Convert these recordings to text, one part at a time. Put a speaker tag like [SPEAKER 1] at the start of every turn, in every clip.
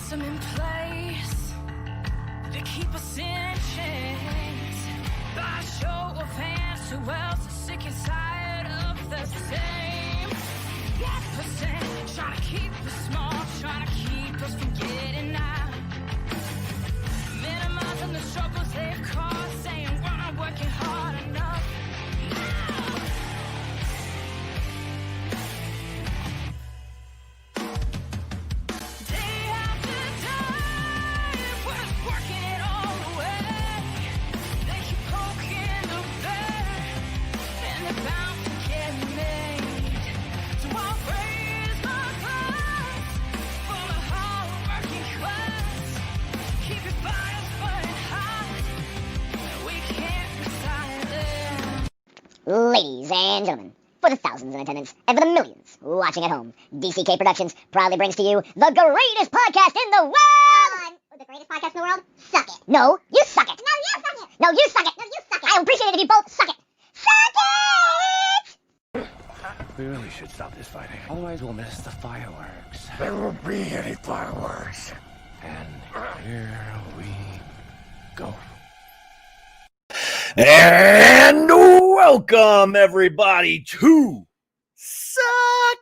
[SPEAKER 1] system in place to keep us in chains. By show of hands, who else is sick and tired of the same? 1% trying to keep us small, trying to keep us from getting out. Minimizing the struggles they've caused, saying we're not working hard enough.
[SPEAKER 2] Ladies and gentlemen, for the thousands in attendance and for the millions watching at home, DCK Productions proudly brings to you the greatest podcast in the world! The greatest podcast in the world? Suck it. No, you suck it. No, you suck it. No, you suck it. No, you suck it. I appreciate it if you both suck it. Suck it!
[SPEAKER 3] We really should stop this fighting. Otherwise we'll miss the fireworks.
[SPEAKER 4] There won't be any fireworks.
[SPEAKER 3] And here we go.
[SPEAKER 5] And welcome everybody to Suck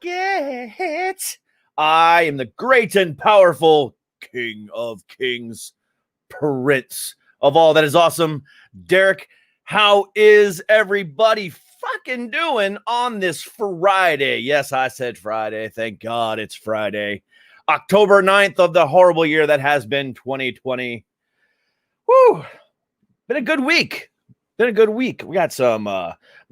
[SPEAKER 5] It. I am the great and powerful King of Kings, Prince of all that is awesome. Derek, how is everybody fucking doing on this Friday? Yes, I said Friday. Thank God it's Friday. October 9th of the horrible year that has been 2020. Woo! Been a good week. We got some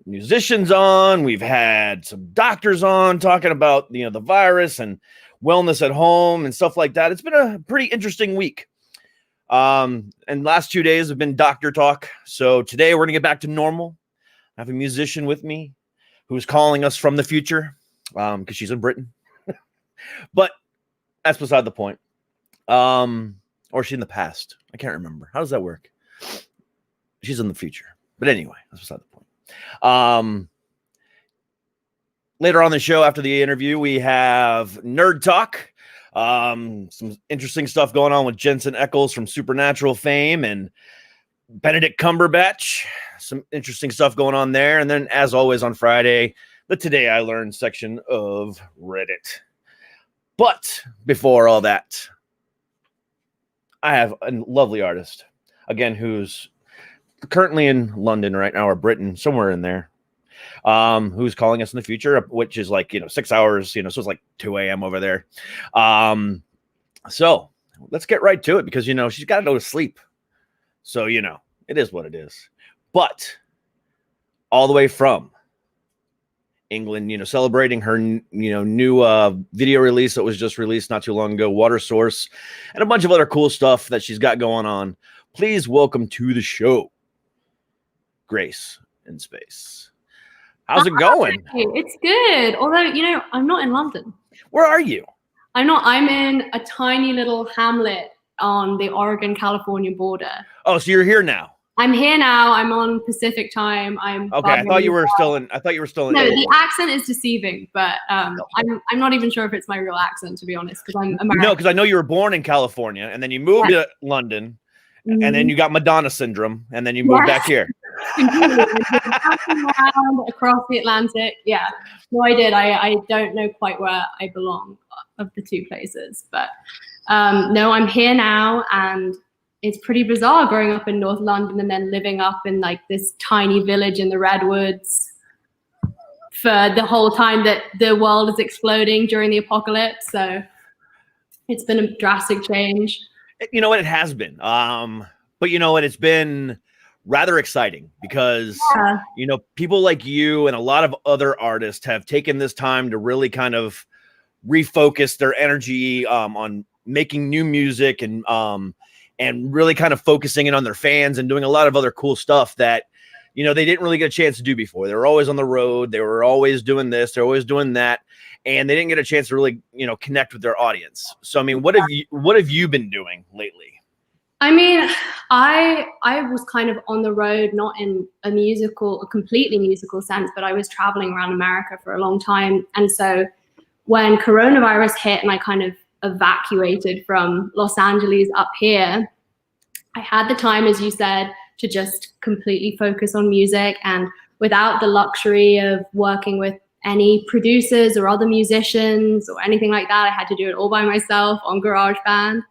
[SPEAKER 5] musicians on. We've had some doctors on talking about, the virus and wellness at home and stuff like that. It's been a pretty interesting week. And last 2 days have been doctor talk. So today we're going to get back to normal. I have a musician with me who's calling us from the future because she's in Britain. But that's beside the point. Or she's in the past. I can't remember. How does that work? She's in the future. But anyway, that's beside the point. Later on the show, after the interview, we have Nerd Talk. Some interesting stuff going on with Jensen Ackles from Supernatural fame and Benedict Cumberbatch. Some interesting stuff going on there. And then, as always, on Friday, the Today I Learned section of Reddit. But before all that, I have a lovely artist, again, who's currently in London right now, or Britain, somewhere in there, who's calling us in the future, which is like, 6 hours, so it's like 2 a.m. over there. So let's get right to it because, she's got to go to sleep. So, it is what it is. But all the way from England, celebrating her, new video release that was just released not too long ago, Watersource, and a bunch of other cool stuff that she's got going on. Please welcome to the show, Grace Inspace. How's it going?
[SPEAKER 6] It's good. Although, I'm not in London.
[SPEAKER 5] Where are you?
[SPEAKER 6] I'm in a tiny little hamlet on the Oregon-California border.
[SPEAKER 5] Oh, so you're here now.
[SPEAKER 6] I'm here now. I'm on Pacific time.
[SPEAKER 5] Okay. I thought you were still in.
[SPEAKER 6] No, the accent is deceiving, but I'm not even sure if it's my real accent, to be honest, because I'm American.
[SPEAKER 5] No, because I know you were born in California and then you moved to London, and then you got Madonna syndrome, and then you moved back here.
[SPEAKER 6] Around across the Atlantic. Yeah. No, I did. I don't know quite where I belong of the two places, but no, I'm here now, and it's pretty bizarre growing up in North London and then living up in like this tiny village in the Redwoods for the whole time that the world is exploding during the apocalypse. So it's been a drastic change.
[SPEAKER 5] You know what? It has been. But you know what? It's been rather exciting because, people like you and a lot of other artists have taken this time to really kind of refocus their energy on making new music and really kind of focusing in on their fans and doing a lot of other cool stuff that, they didn't really get a chance to do before. They were always on the road. They were always doing this. They're always doing that. And they didn't get a chance to really, connect with their audience. So, I mean, what have you been doing lately?
[SPEAKER 6] I mean, I was kind of on the road, not in a completely musical sense, but I was traveling around America for a long time. And so when coronavirus hit and I kind of evacuated from Los Angeles up here, I had the time, as you said, to just completely focus on music, and without the luxury of working with any producers or other musicians or anything like that. I had to do it all by myself on GarageBand.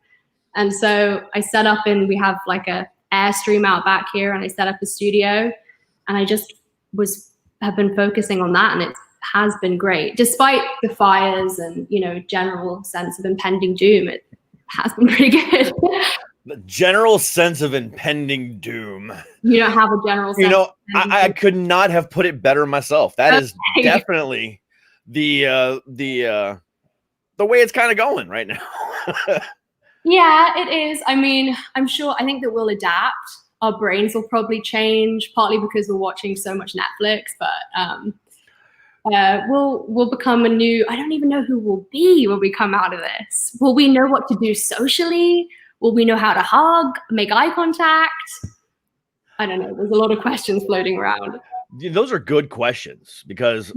[SPEAKER 6] And so I set up we have like a Airstream out back here, and I set up a studio, and I just have been focusing on that, and it has been great. Despite the fires and, general sense of impending doom, it has been pretty good.
[SPEAKER 5] The general sense of impending doom.
[SPEAKER 6] You don't have a general sense.
[SPEAKER 5] I could not have put it better myself. That is definitely the way it's kind of going right now.
[SPEAKER 6] Yeah, it is. I mean, I think that we'll adapt. Our brains will probably change, partly because we're watching so much Netflix, but we'll become I don't even know who we'll be when we come out of this. Will we know what to do socially? Will we know how to hug, make eye contact? I don't know. There's a lot of questions floating around.
[SPEAKER 5] Those are good questions, because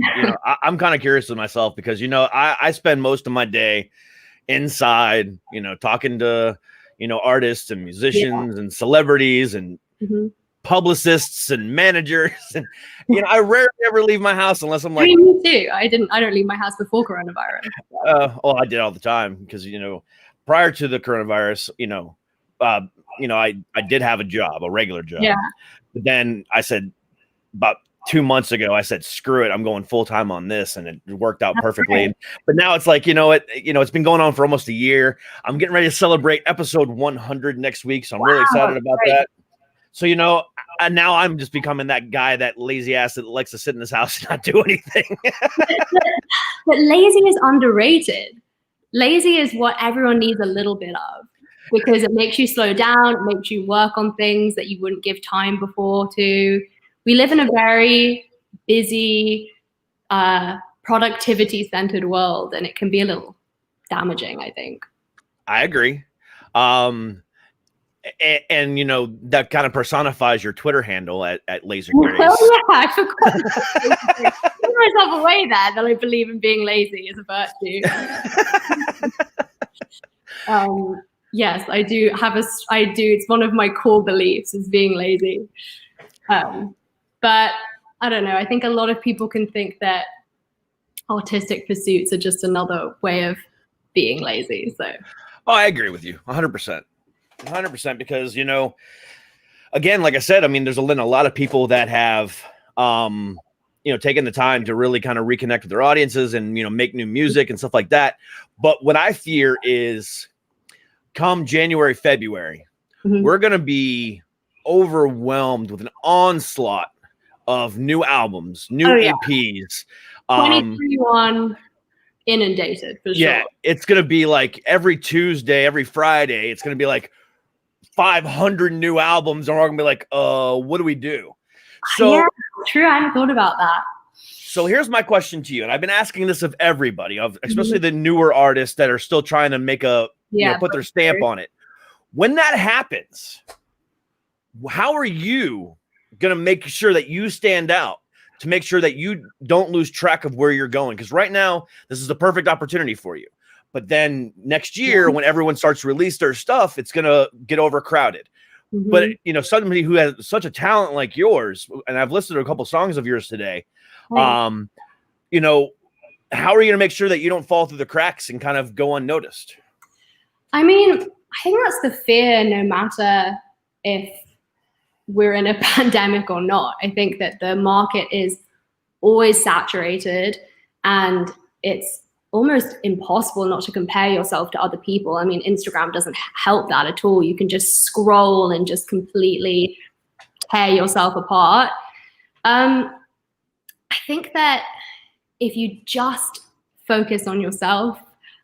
[SPEAKER 5] I'm kind of curious with myself, because I spend most of my day inside, talking to artists and musicians and celebrities and publicists and managers, and I rarely ever leave my house unless I'm like.
[SPEAKER 6] Me too. I don't leave my house before coronavirus.
[SPEAKER 5] I did all the time, because prior to the coronavirus, I did have a regular job.
[SPEAKER 6] Yeah.
[SPEAKER 5] But then I said, about 2 months ago, I said, screw it, I'm going full time on this, and it worked out perfectly. Right. But now it's like, it's been going on for almost a year. I'm getting ready to celebrate episode 100 next week, so I'm really excited about that. So, and now I'm just becoming that guy, that lazy ass that likes to sit in his house and not do anything.
[SPEAKER 6] But lazy is underrated. Lazy is what everyone needs a little bit of, because it makes you slow down, it makes you work on things that you wouldn't give time before to. We live in a very busy, productivity-centered world, and it can be a little damaging, I think. I
[SPEAKER 5] agree. And that kind of personifies your Twitter handle at Laser Grace.
[SPEAKER 6] Oh yeah, I forgot. I put myself away there, that I believe in being lazy is a virtue. Yes, I do have it's one of my core beliefs, is being lazy. But I don't know, I think a lot of people can think that artistic pursuits are just another way of being lazy. So
[SPEAKER 5] I agree with you 100%. 100%, because again, like I said, I mean, there's a lot of people that have taken the time to really kind of reconnect with their audiences and make new music and stuff like that. But what I fear is, come January, February, we're going to be overwhelmed with an onslaught of new albums, new EPs.
[SPEAKER 6] 2021 inundated, for sure.
[SPEAKER 5] Yeah, it's going to be like every Tuesday, every Friday, it's going to be like 500 new albums, and we're going to be like, what do we do? So
[SPEAKER 6] yeah, true. I hadn't thought about that.
[SPEAKER 5] So here's my question to you, and I've been asking this of everybody, especially the newer artists that are still trying to make put their stamp on it. When that happens, how are you going to make sure that you stand out, to make sure that you don't lose track of where you're going? Because right now, this is the perfect opportunity for you. But then next year, when everyone starts to release their stuff, it's going to get overcrowded. But, somebody who has such a talent like yours, and I've listened to a couple songs of yours today, how are you going to make sure that you don't fall through the cracks and kind of go unnoticed?
[SPEAKER 6] I mean, I think that's the fear, no matter if we're in a pandemic or not. I think that the market is always saturated, and it's almost impossible not to compare yourself to other people. I mean, Instagram doesn't help that at all. You can just scroll and just completely tear yourself apart. I think that if you just focus on yourself,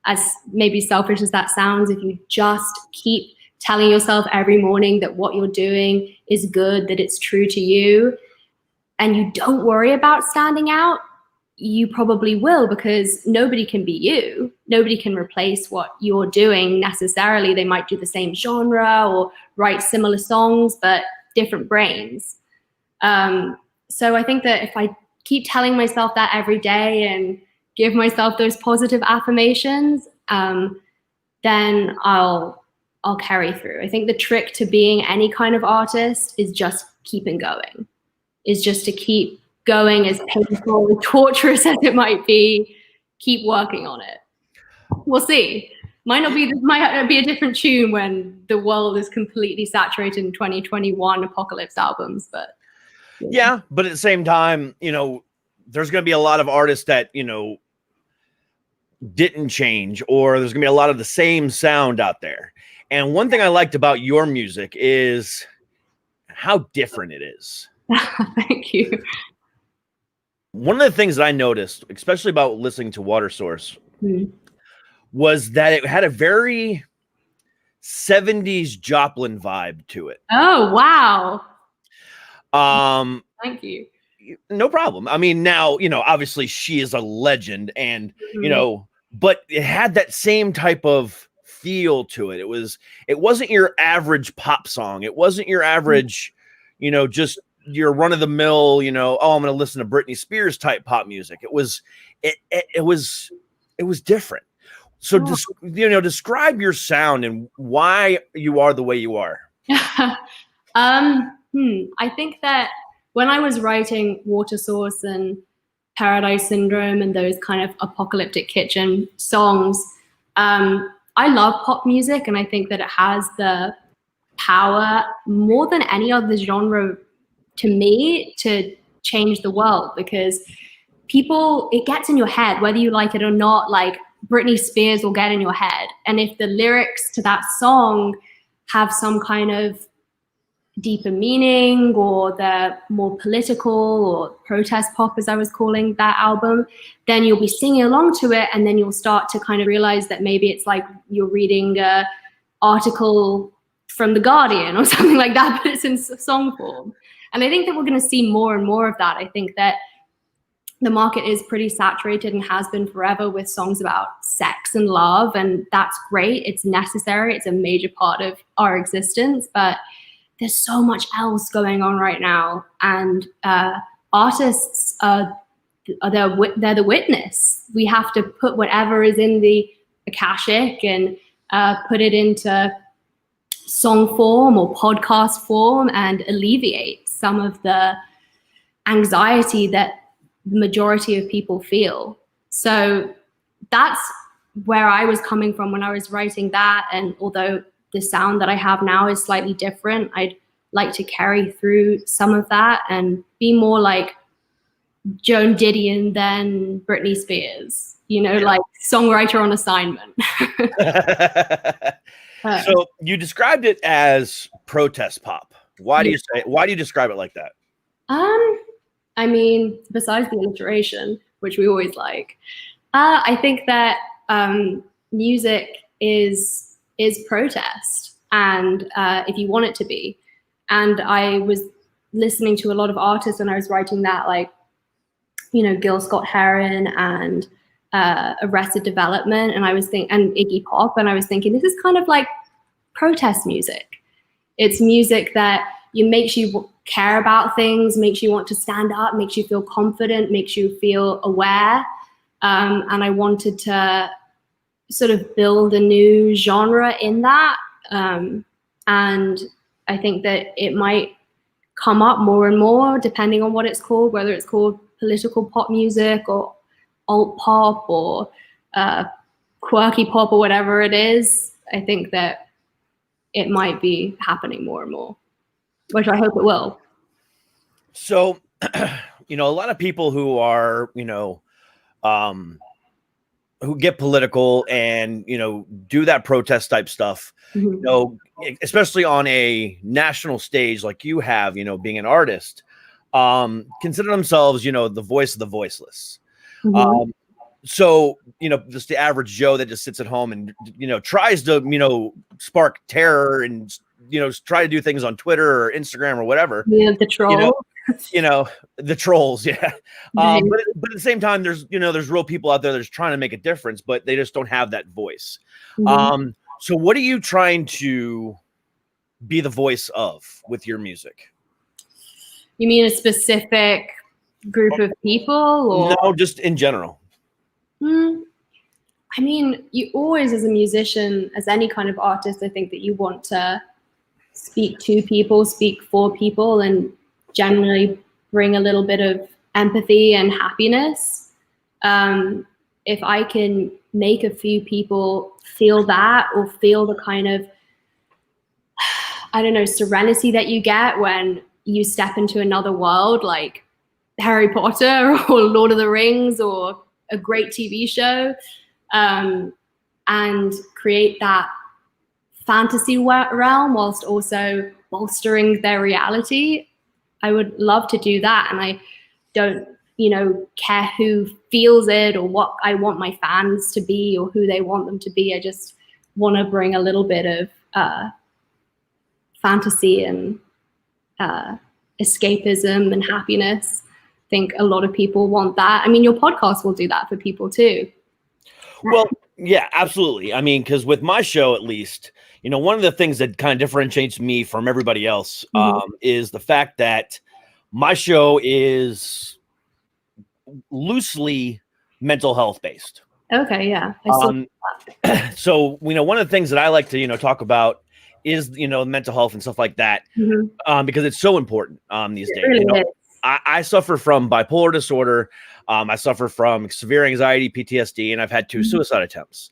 [SPEAKER 6] as maybe selfish as that sounds, if you just keep telling yourself every morning that what you're doing is good, that it's true to you, and you don't worry about standing out, you probably will, because nobody can be you. Nobody can replace what you're doing necessarily. They might do the same genre or write similar songs, but different brains. So I think that if I keep telling myself that every day and give myself those positive affirmations, then I'll carry through. I think the trick to being any kind of artist is just keeping going, is just to keep going, as painful and torturous as it might be, keep working on it. We'll see. Might not be a different tune when the world is completely saturated in 2021 apocalypse albums, but
[SPEAKER 5] yeah, but at the same time, you know, there's going to be a lot of artists that, you know, didn't change, or there's going to be a lot of the same sound out there. And one thing I liked about your music is how different it is.
[SPEAKER 6] Thank you.
[SPEAKER 5] One of the things that I noticed, especially about listening to Watersource, was that it had a very 70s Joplin vibe to it.
[SPEAKER 6] Oh, wow.
[SPEAKER 5] Thank
[SPEAKER 6] you.
[SPEAKER 5] No problem. I mean, now, you know, obviously she is a legend, and, you know, but it had that same type of feel to it. It wasn't your average pop song. It wasn't your average, you know, just your run of the mill, you know, oh, I'm going to listen to Britney Spears type pop music. It was different. So, describe your sound and why you are the way you are.
[SPEAKER 6] I think that when I was writing Watersource and Paradise Syndrome and those kind of apocalyptic kitchen songs, I love pop music, and I think that it has the power more than any other genre to me to change the world, because it gets in your head, whether you like it or not. Like Britney Spears will get in your head. And if the lyrics to that song have some kind of deeper meaning, or they're more political or protest pop, as I was calling that album, then you'll be singing along to it, and then you'll start to kind of realize that maybe it's like you're reading an article from The Guardian or something like that, but it's in song form. And I think that we're going to see more and more of that. I think that the market is pretty saturated and has been forever with songs about sex and love, and that's great. It's necessary. It's a major part of our existence, but there's so much else going on right now, and artists they're the witness. We have to put whatever is in the Akashic and put it into song form or podcast form and alleviate some of the anxiety that the majority of people feel. So that's where I was coming from when I was writing that. And although the sound that I have now is slightly different, I'd like to carry through some of that and be more like Joan Didion than Britney Spears, you know, like songwriter on assignment.
[SPEAKER 5] So you described it as protest pop. Why do you describe it like that?
[SPEAKER 6] I mean, besides the alliteration, which we always like, I think that music is protest, and if you want it to be. And I was listening to a lot of artists when I was writing that, like, you know, Gil Scott-Heron and Arrested Development, and and Iggy Pop, and I was thinking, this is kind of like protest music. It's music that makes you care about things, makes you want to stand up, makes you feel confident, makes you feel aware. And I wanted to sort of build a new genre in that. And I think that it might come up more and more depending on what it's called, whether it's called political pop music or alt pop or quirky pop or whatever it is. I think that it might be happening more and more, which I hope it will.
[SPEAKER 5] So, you know, a lot of people who are, you know, who get political and, you know, do that protest type stuff, you know, especially on a national stage like you have, you know, being an artist, consider themselves, you know, the voice of the voiceless. So, you know, just the average Joe that just sits at home and, you know, tries to, you know, spark terror and, you know, try to do things on Twitter or Instagram or whatever.
[SPEAKER 6] Yeah, the troll.
[SPEAKER 5] You know, the trolls. Yeah. But at the same time, there's, you know, there's real people out there that's trying to make a difference, but they just don't have that voice. So what are you trying to be the voice of with your music?
[SPEAKER 6] You mean a specific group of people, or
[SPEAKER 5] no, just in general?
[SPEAKER 6] I mean, you always, as a musician, as any kind of artist, I think that you want to speak to people, speak for people, and generally bring a little bit of empathy and happiness. If I can make a few people feel that, or feel the kind of, I don't know, serenity that you get when you step into another world, like Harry Potter or Lord of the Rings or a great TV show, and create that fantasy realm whilst also bolstering their reality, I would love to do that. And I don't, care who feels it or what I want my fans to be or who they want them to be. I just want to bring a little bit of fantasy and escapism and happiness. I think a lot of people want that. I mean, your podcast will do that for people too.
[SPEAKER 5] Well, yeah, absolutely. I mean, because with my show, at least, one of the things that kind of differentiates me from everybody else is the fact that my show is loosely mental health based.
[SPEAKER 6] Okay, yeah.
[SPEAKER 5] So, one of the things that I like to, talk about is, mental health and stuff like that, because it's so important these days.
[SPEAKER 6] Really is.
[SPEAKER 5] I suffer from bipolar disorder. I suffer from severe anxiety, PTSD, and I've had 2 suicide attempts.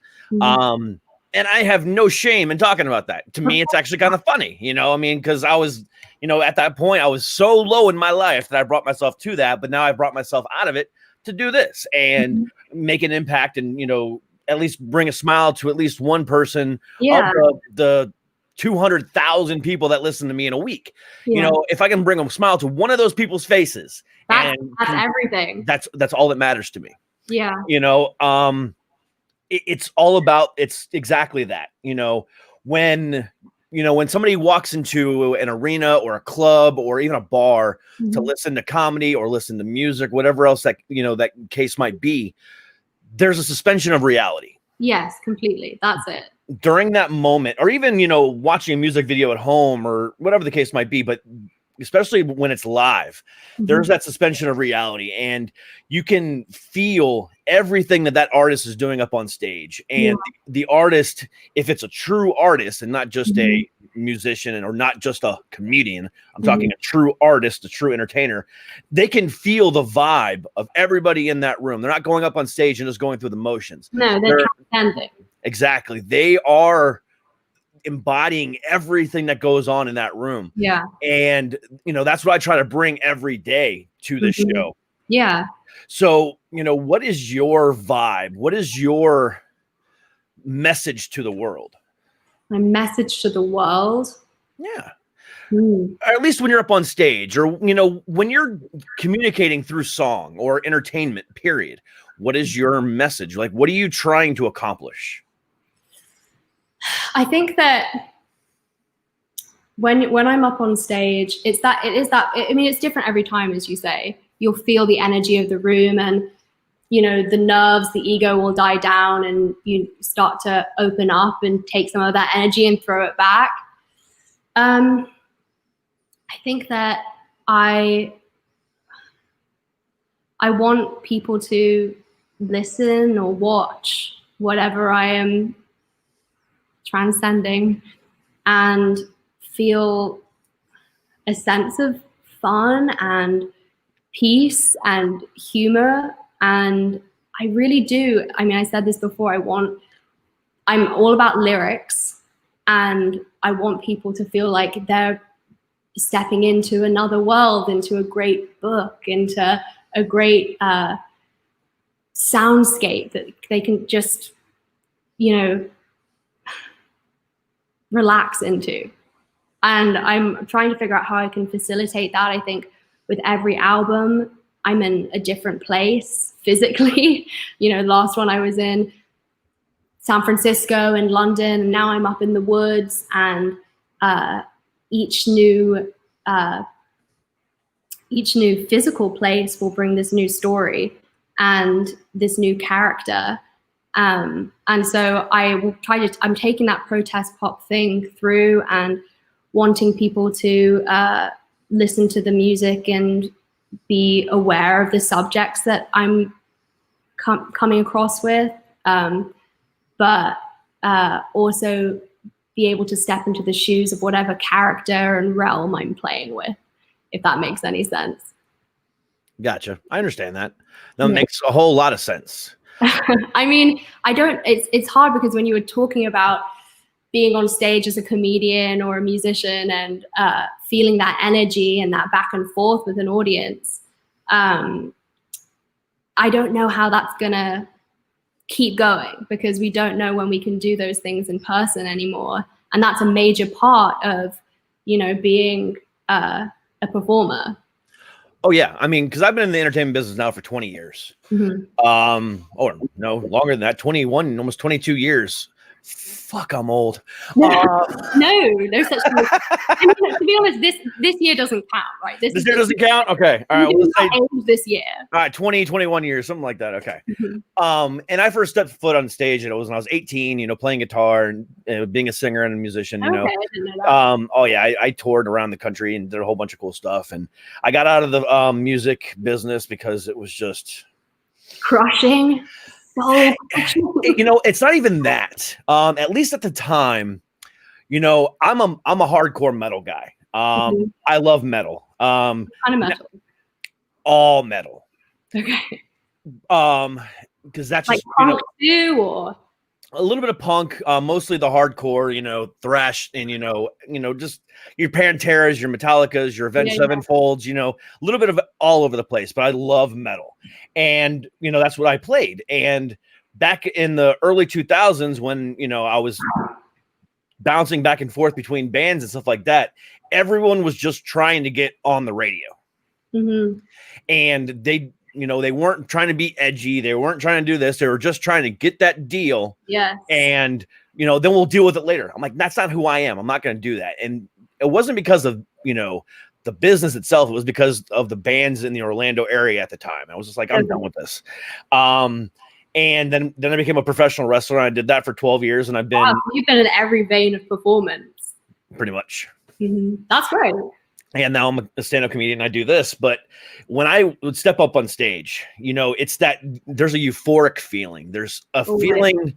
[SPEAKER 5] And I have no shame in talking about that. To me, it's actually kind of funny, because I was, at that point, I was so low in my life that I brought myself to that. But now I brought myself out of it to do this and make an impact and, at least bring a smile to at least one person of the 200,000 people that listen to me in a week. If I can bring a smile to one of those people's faces,
[SPEAKER 6] that's everything.
[SPEAKER 5] That's all that matters to me.
[SPEAKER 6] Yeah.
[SPEAKER 5] It's all about, it's exactly that, when somebody walks into an arena or a club or even a bar to listen to comedy or listen to music, whatever else that, that case might be, there's a suspension of reality.
[SPEAKER 6] Yes, completely. That's it.
[SPEAKER 5] During that moment, or even, watching a music video at home or whatever the case might be, but especially when it's live, there's that suspension of reality, and you can feel everything that artist is doing up on stage. And the artist, if it's a true artist and not just a musician or not just a comedian, I'm talking a true artist, a true entertainer, they can feel the vibe of everybody in that room. They're not going up on stage and just going through the motions.
[SPEAKER 6] No, they're transcending.
[SPEAKER 5] Exactly. They are embodying everything that goes on in that room.
[SPEAKER 6] Yeah.
[SPEAKER 5] And, that's what I try to bring every day to this show.
[SPEAKER 6] Yeah.
[SPEAKER 5] So, what is your vibe? What is your message to the world?
[SPEAKER 6] My message to the world?
[SPEAKER 5] Yeah. Or at least when you're up on stage, or, when you're communicating through song or entertainment, period. What is your message? Like, what are you trying to accomplish?
[SPEAKER 6] I think that when I'm up on stage, it's different every time, as you say. You'll feel the energy of the room, and the nerves, the ego will die down, and you start to open up and take some of that energy and throw it back. I think that I want people to listen or watch whatever I am transcending and feel a sense of fun and peace and humor. And I really do. I mean, I said this before, I'm all about lyrics, and I want people to feel like they're stepping into another world, into a great book, into a great soundscape that they can just, relax into. And I'm trying to figure out how I can facilitate that. I think with every album, I'm in a different place physically. Last one I was in San Francisco and London, and now I'm up in the woods, and each new physical place will bring this new story and this new character. And so I'm taking that protest pop thing through and wanting people to listen to the music and be aware of the subjects that I'm coming across with. but also be able to step into the shoes of whatever character and realm I'm playing with, if that makes any sense.
[SPEAKER 5] Gotcha. I understand that. That makes a whole lot of sense.
[SPEAKER 6] I mean, it's hard because when you were talking about being on stage as a comedian or a musician and feeling that energy and that back and forth with an audience, I don't know how that's gonna keep going, because we don't know when we can do those things in person anymore. And that's a major part of, being a performer.
[SPEAKER 5] Oh yeah. I mean, because I've been in the entertainment business now for 20 years. Or no, longer than that, 21, almost 22 years. Fuck, I'm old.
[SPEAKER 6] No such thing. I mean, to be honest, this year doesn't count, right? This
[SPEAKER 5] year doesn't count? Okay. All right.
[SPEAKER 6] Let's say this year.
[SPEAKER 5] All right, 20, 21 years, something like that. Okay. And I first stepped foot on stage, and it was when I was 18, playing guitar and being a singer and a musician,
[SPEAKER 6] Okay, I didn't know that.
[SPEAKER 5] Oh yeah, I toured around the country and did a whole bunch of cool stuff. And I got out of the music business because it was just
[SPEAKER 6] crushing.
[SPEAKER 5] It's not even that. At least at the time, I'm a hardcore metal guy. I love metal.
[SPEAKER 6] What kind of metal?
[SPEAKER 5] All metal.
[SPEAKER 6] Okay.
[SPEAKER 5] Because that's
[SPEAKER 6] like
[SPEAKER 5] just
[SPEAKER 6] punk too, or
[SPEAKER 5] a little bit of punk, mostly the hardcore, thrash, and just your Panteras, your Metallicas, your Avenged Sevenfolds, a little bit of all over the place. But I love metal, and that's what I played. And back in the early 2000s, when I was bouncing back and forth between bands and stuff like that, everyone was just trying to get on the radio, and they weren't trying to be edgy. They weren't trying to do this. They were just trying to get that deal.
[SPEAKER 6] Yeah.
[SPEAKER 5] And, then we'll deal with it later. I'm like, that's not who I am. I'm not going to do that. And it wasn't because of, the business itself. It was because of the bands in the Orlando area at the time. I was just like, I'm done with this. And then I became a professional wrestler. And I did that for 12 years. And I've been.
[SPEAKER 6] Wow, you've been in every vein of performance.
[SPEAKER 5] Pretty much.
[SPEAKER 6] That's great.
[SPEAKER 5] And now I'm a stand-up comedian. I do this, but when I would step up on stage, it's that there's a euphoric feeling. There's a feeling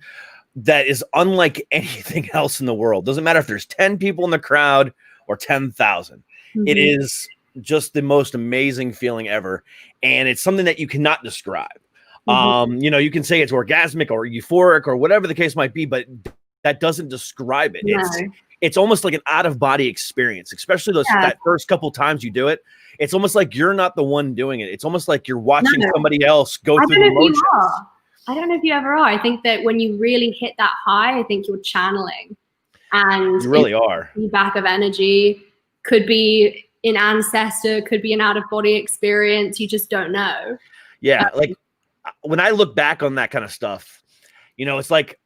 [SPEAKER 5] that is unlike anything else in the world. Doesn't matter if there's 10 people in the crowd or 10,000. It is just the most amazing feeling ever. And it's something that you cannot describe. You can say it's orgasmic or euphoric or whatever the case might be, but that doesn't describe it.
[SPEAKER 6] No.
[SPEAKER 5] It's almost like an out-of-body experience, especially that first couple times you do it. It's almost like you're not the one doing it. It's almost like you're watching somebody else go through the motions.
[SPEAKER 6] I don't know if you ever are. I think that when you really hit that high, I think you're channeling. And
[SPEAKER 5] you really are.
[SPEAKER 6] Feedback of energy could be an ancestor, could be an out-of-body experience. You just don't know.
[SPEAKER 5] Yeah, like when I look back on that kind of stuff, it's like,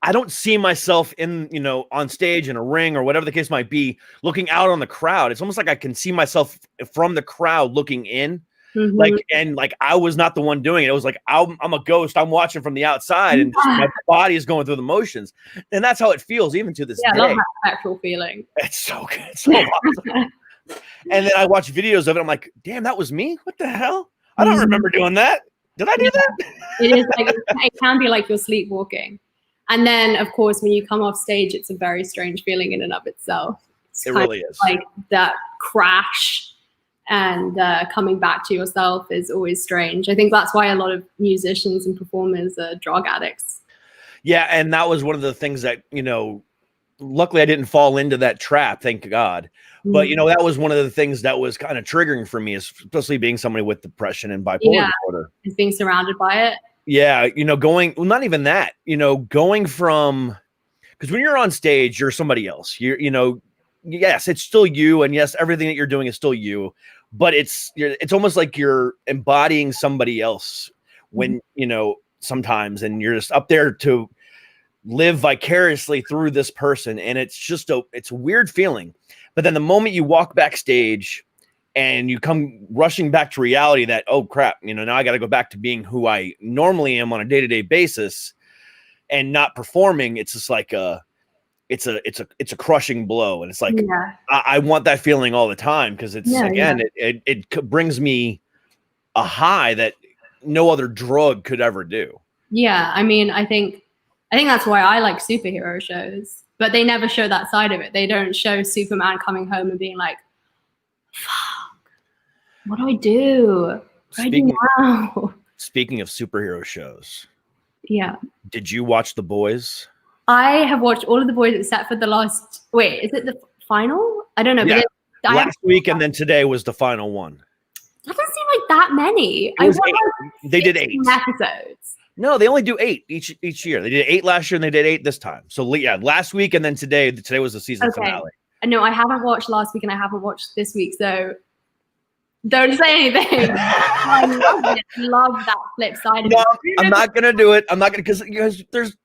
[SPEAKER 5] I don't see myself on stage in a ring or whatever the case might be, looking out on the crowd. It's almost like I can see myself from the crowd looking in, like I was not the one doing it. It was like, I'm a ghost. I'm watching from the outside and just my body is going through the motions. And that's how it feels even to this day.
[SPEAKER 6] I love that actual feeling.
[SPEAKER 5] It's so good. It's so awesome. And then I watch videos of it. I'm like, damn, that was me. What the hell? I don't remember doing that. Did I do that?
[SPEAKER 6] It is like, it can be like you're sleepwalking. And then, of course, when you come off stage, it's a very strange feeling in and of itself.
[SPEAKER 5] It really is.
[SPEAKER 6] Like that crash and coming back to yourself is always strange. I think that's why a lot of musicians and performers are drug addicts. Yeah,
[SPEAKER 5] and that was one of the things that, luckily I didn't fall into that trap, thank God. But, that was one of the things that was kind of triggering for me, especially being somebody with depression and bipolar disorder.
[SPEAKER 6] Is being surrounded by it.
[SPEAKER 5] Yeah, not even that, going from, because when you're on stage, you're somebody else. Yes, it's still you, and yes, everything that you're doing is still you, but it's almost like you're embodying somebody else when, sometimes, and you're just up there to live vicariously through this person, and it's a weird feeling. But then the moment you walk backstage and you come rushing back to reality that, oh crap, now I got to go back to being who I normally am on a day-to-day basis and not performing. It's just like it's a crushing blow. And it's like, I want that feeling all the time. Cause it brings me a high that no other drug could ever do.
[SPEAKER 6] Yeah, I mean, I think that's why I like superhero shows, but they never show that side of it. They don't show Superman coming home and being like, "Fuck, what do I do? What do I do now?"
[SPEAKER 5] Speaking of superhero shows,
[SPEAKER 6] Yeah,
[SPEAKER 5] did you watch The Boys?
[SPEAKER 6] I have watched all of The Boys except for the last. Wait, is it the final? I don't know.
[SPEAKER 5] Yeah.
[SPEAKER 6] But
[SPEAKER 5] Last week and then today was the final one.
[SPEAKER 6] That doesn't seem like that many.
[SPEAKER 5] It was 8. They did 8
[SPEAKER 6] episodes.
[SPEAKER 5] No, they only do 8 each year. They did 8 last year and they did 8 this time. So yeah, last week and then today. Today was the season finale.
[SPEAKER 6] No, I haven't watched last week and I haven't watched this week, so don't say anything. I love that flip side of it.
[SPEAKER 5] I'm not gonna do it. I'm not gonna because there's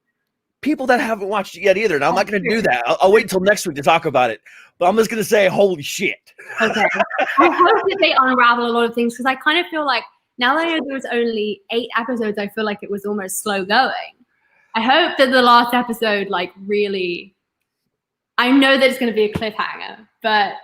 [SPEAKER 5] people that haven't watched it yet either. And I'm not gonna do that. I'll wait until next week to talk about it. But I'm just gonna say, holy shit.
[SPEAKER 6] Okay. I hope that they unravel a lot of things because I kind of feel like now that I know there was only 8 episodes, I feel like it was almost slow going. I hope that the last episode, like, really. I know that it's going to be a cliffhanger, but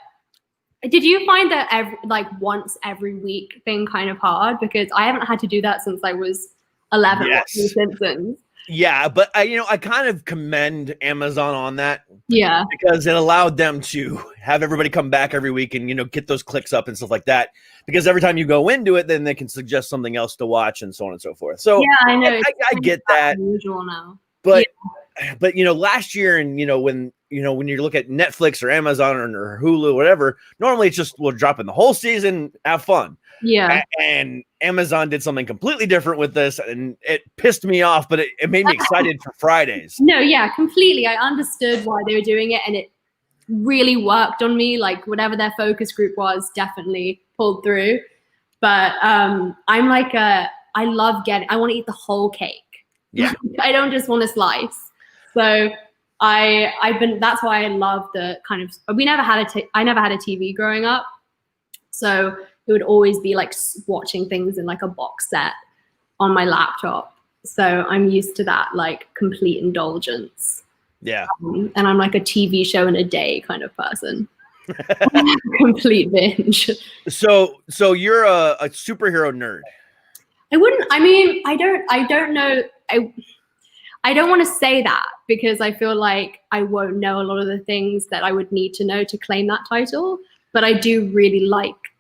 [SPEAKER 6] did you find that once every week thing kind of hard? Because I haven't had to do that since I was 11 watching The Simpsons.
[SPEAKER 5] Yeah, but I kind of commend Amazon on that.
[SPEAKER 6] Yeah.
[SPEAKER 5] Because it allowed them to have everybody come back every week and, get those clicks up and stuff like that. Because every time you go into it, then they can suggest something else to watch and so on and so forth. So
[SPEAKER 6] yeah, I know.
[SPEAKER 5] I get that.
[SPEAKER 6] Unusual now.
[SPEAKER 5] But last year and when you look at Netflix or Amazon or Hulu or whatever, normally it's just we'll drop in the whole season, have fun.
[SPEAKER 6] Yeah.
[SPEAKER 5] And Amazon did something completely different with this, and it pissed me off, but it made me excited for Fridays.
[SPEAKER 6] No, yeah, completely. I understood why they were doing it, and it really worked on me. Like whatever their focus group was, definitely pulled through. But I want to eat the whole cake.
[SPEAKER 5] Yeah.
[SPEAKER 6] I don't just want a slice. So that's why I love the kind of, I never had a TV growing up. So it would always be like watching things in like a box set on my laptop. So I'm used to that like complete indulgence.
[SPEAKER 5] Yeah.
[SPEAKER 6] And I'm like a TV show in a day kind of person. Complete binge.
[SPEAKER 5] So you're a superhero nerd.
[SPEAKER 6] I don't know. I don't want to say that because I feel like I won't know a lot of the things that I would need to know to claim that title. But I do really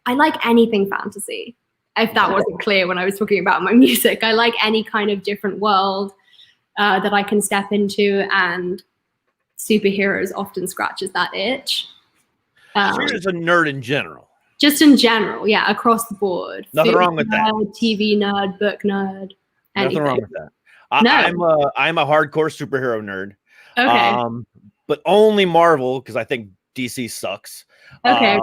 [SPEAKER 6] I like anything fantasy. If that wasn't clear when I was talking about my music, I like any kind of different world that I can step into, and superheroes often scratches that itch.
[SPEAKER 5] So you're just a nerd in general.
[SPEAKER 6] Just in general, yeah, across the board.
[SPEAKER 5] Nothing wrong with that.
[SPEAKER 6] TV nerd, book nerd. Anything.
[SPEAKER 5] Nothing wrong with that.
[SPEAKER 6] No.
[SPEAKER 5] I'm a hardcore superhero nerd.
[SPEAKER 6] Okay.
[SPEAKER 5] But only Marvel because I think DC sucks.
[SPEAKER 6] Okay.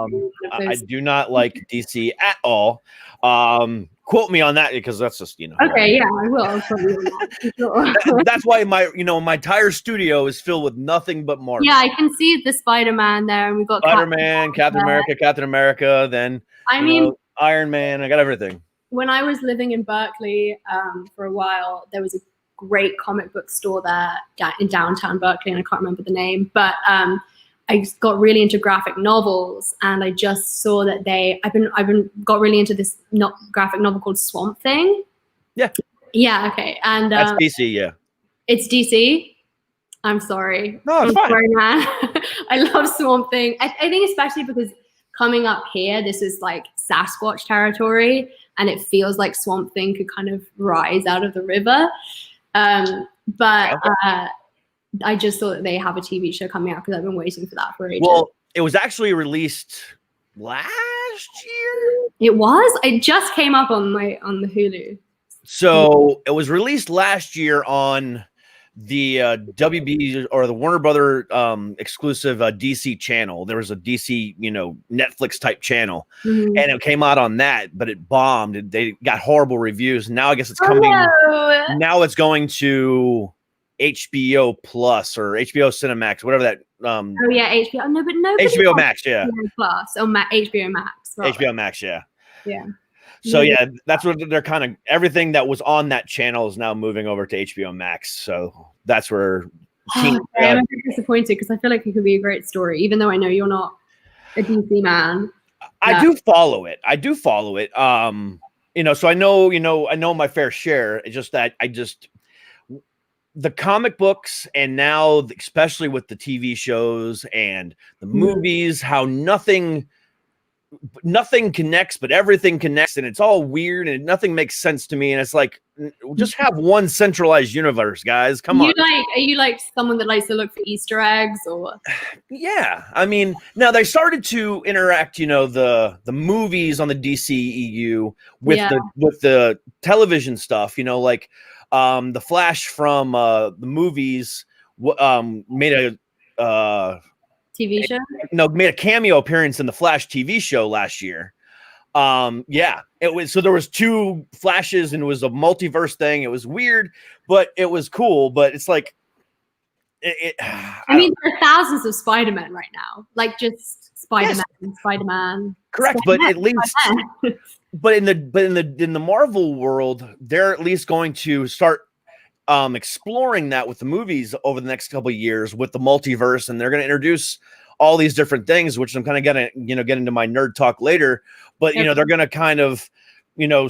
[SPEAKER 5] I do not like DC at all. Quote me on that because that's just
[SPEAKER 6] Okay, yeah, I will. I'll tell you on that, sure.
[SPEAKER 5] That's why my entire studio is filled with nothing but Marvel.
[SPEAKER 6] Yeah, I can see the Spider-Man there, and we've got
[SPEAKER 5] Spider-Man, Captain America. Then Iron Man. I got everything.
[SPEAKER 6] When I was living in Berkeley for a while, there was a great comic book store there in downtown Berkeley, and I can't remember the name, but I got really into graphic novels, and I just saw that I've got really into this graphic novel called Swamp Thing. Yeah. Yeah. Okay. And
[SPEAKER 5] that's DC. Yeah.
[SPEAKER 6] It's DC. I'm sorry.
[SPEAKER 5] No, it's fine.
[SPEAKER 6] Sorry, man. I love Swamp Thing. I think especially because coming up here, this is like Sasquatch territory, and it feels like Swamp Thing could kind of rise out of the river. But I just thought that they have a TV show coming out because I've been waiting for that for ages.
[SPEAKER 5] Well, it was actually released last year.
[SPEAKER 6] It was? It just came up on the Hulu.
[SPEAKER 5] So it was released last year on the WB or the Warner Brother exclusive DC channel. There was a DC, Netflix type channel, and it came out on that, but it bombed. They got horrible reviews. Now I guess it's coming. Oh, no. Now it's going to HBO Plus or HBO Cinemax, whatever that.
[SPEAKER 6] HBO. No, but no.
[SPEAKER 5] HBO Max, yeah.
[SPEAKER 6] Plus or HBO Max. Rather.
[SPEAKER 5] HBO Max, yeah.
[SPEAKER 6] Yeah.
[SPEAKER 5] So yeah, that's what they're kind of everything that was on that channel is now moving over to HBO Max. So that's where.
[SPEAKER 6] I'm disappointed because I feel like it could be a great story, even though I know you're not a DC man.
[SPEAKER 5] I do follow it. So I know, my fair share. It's just that the comic books, and now especially with the TV shows and the movies, how nothing connects, but everything connects, and it's all weird and nothing makes sense to me. And it's like, just have one centralized universe, guys. Come on.
[SPEAKER 6] Are you like someone that likes to look for Easter eggs or?
[SPEAKER 5] Yeah, I mean, now they started to interact, the movies on the DCEU with the television stuff, like the Flash from the movies made a
[SPEAKER 6] TV show?
[SPEAKER 5] made a cameo appearance in the Flash TV show last year. It was, so there was 2 Flashes and it was a multiverse thing. It was weird, but it was cool. But it's like,
[SPEAKER 6] I mean, there are thousands of Spider-Man right now, like just Spider-Man, yes. Spider-Man.
[SPEAKER 5] Correct,
[SPEAKER 6] Spider-Man,
[SPEAKER 5] but at least, but in the Marvel world, they're at least going to start exploring that with the movies over the next couple of years with the multiverse, and they're going to introduce all these different things, which I'm kind of gonna get into my nerd talk later. But they're going to kind of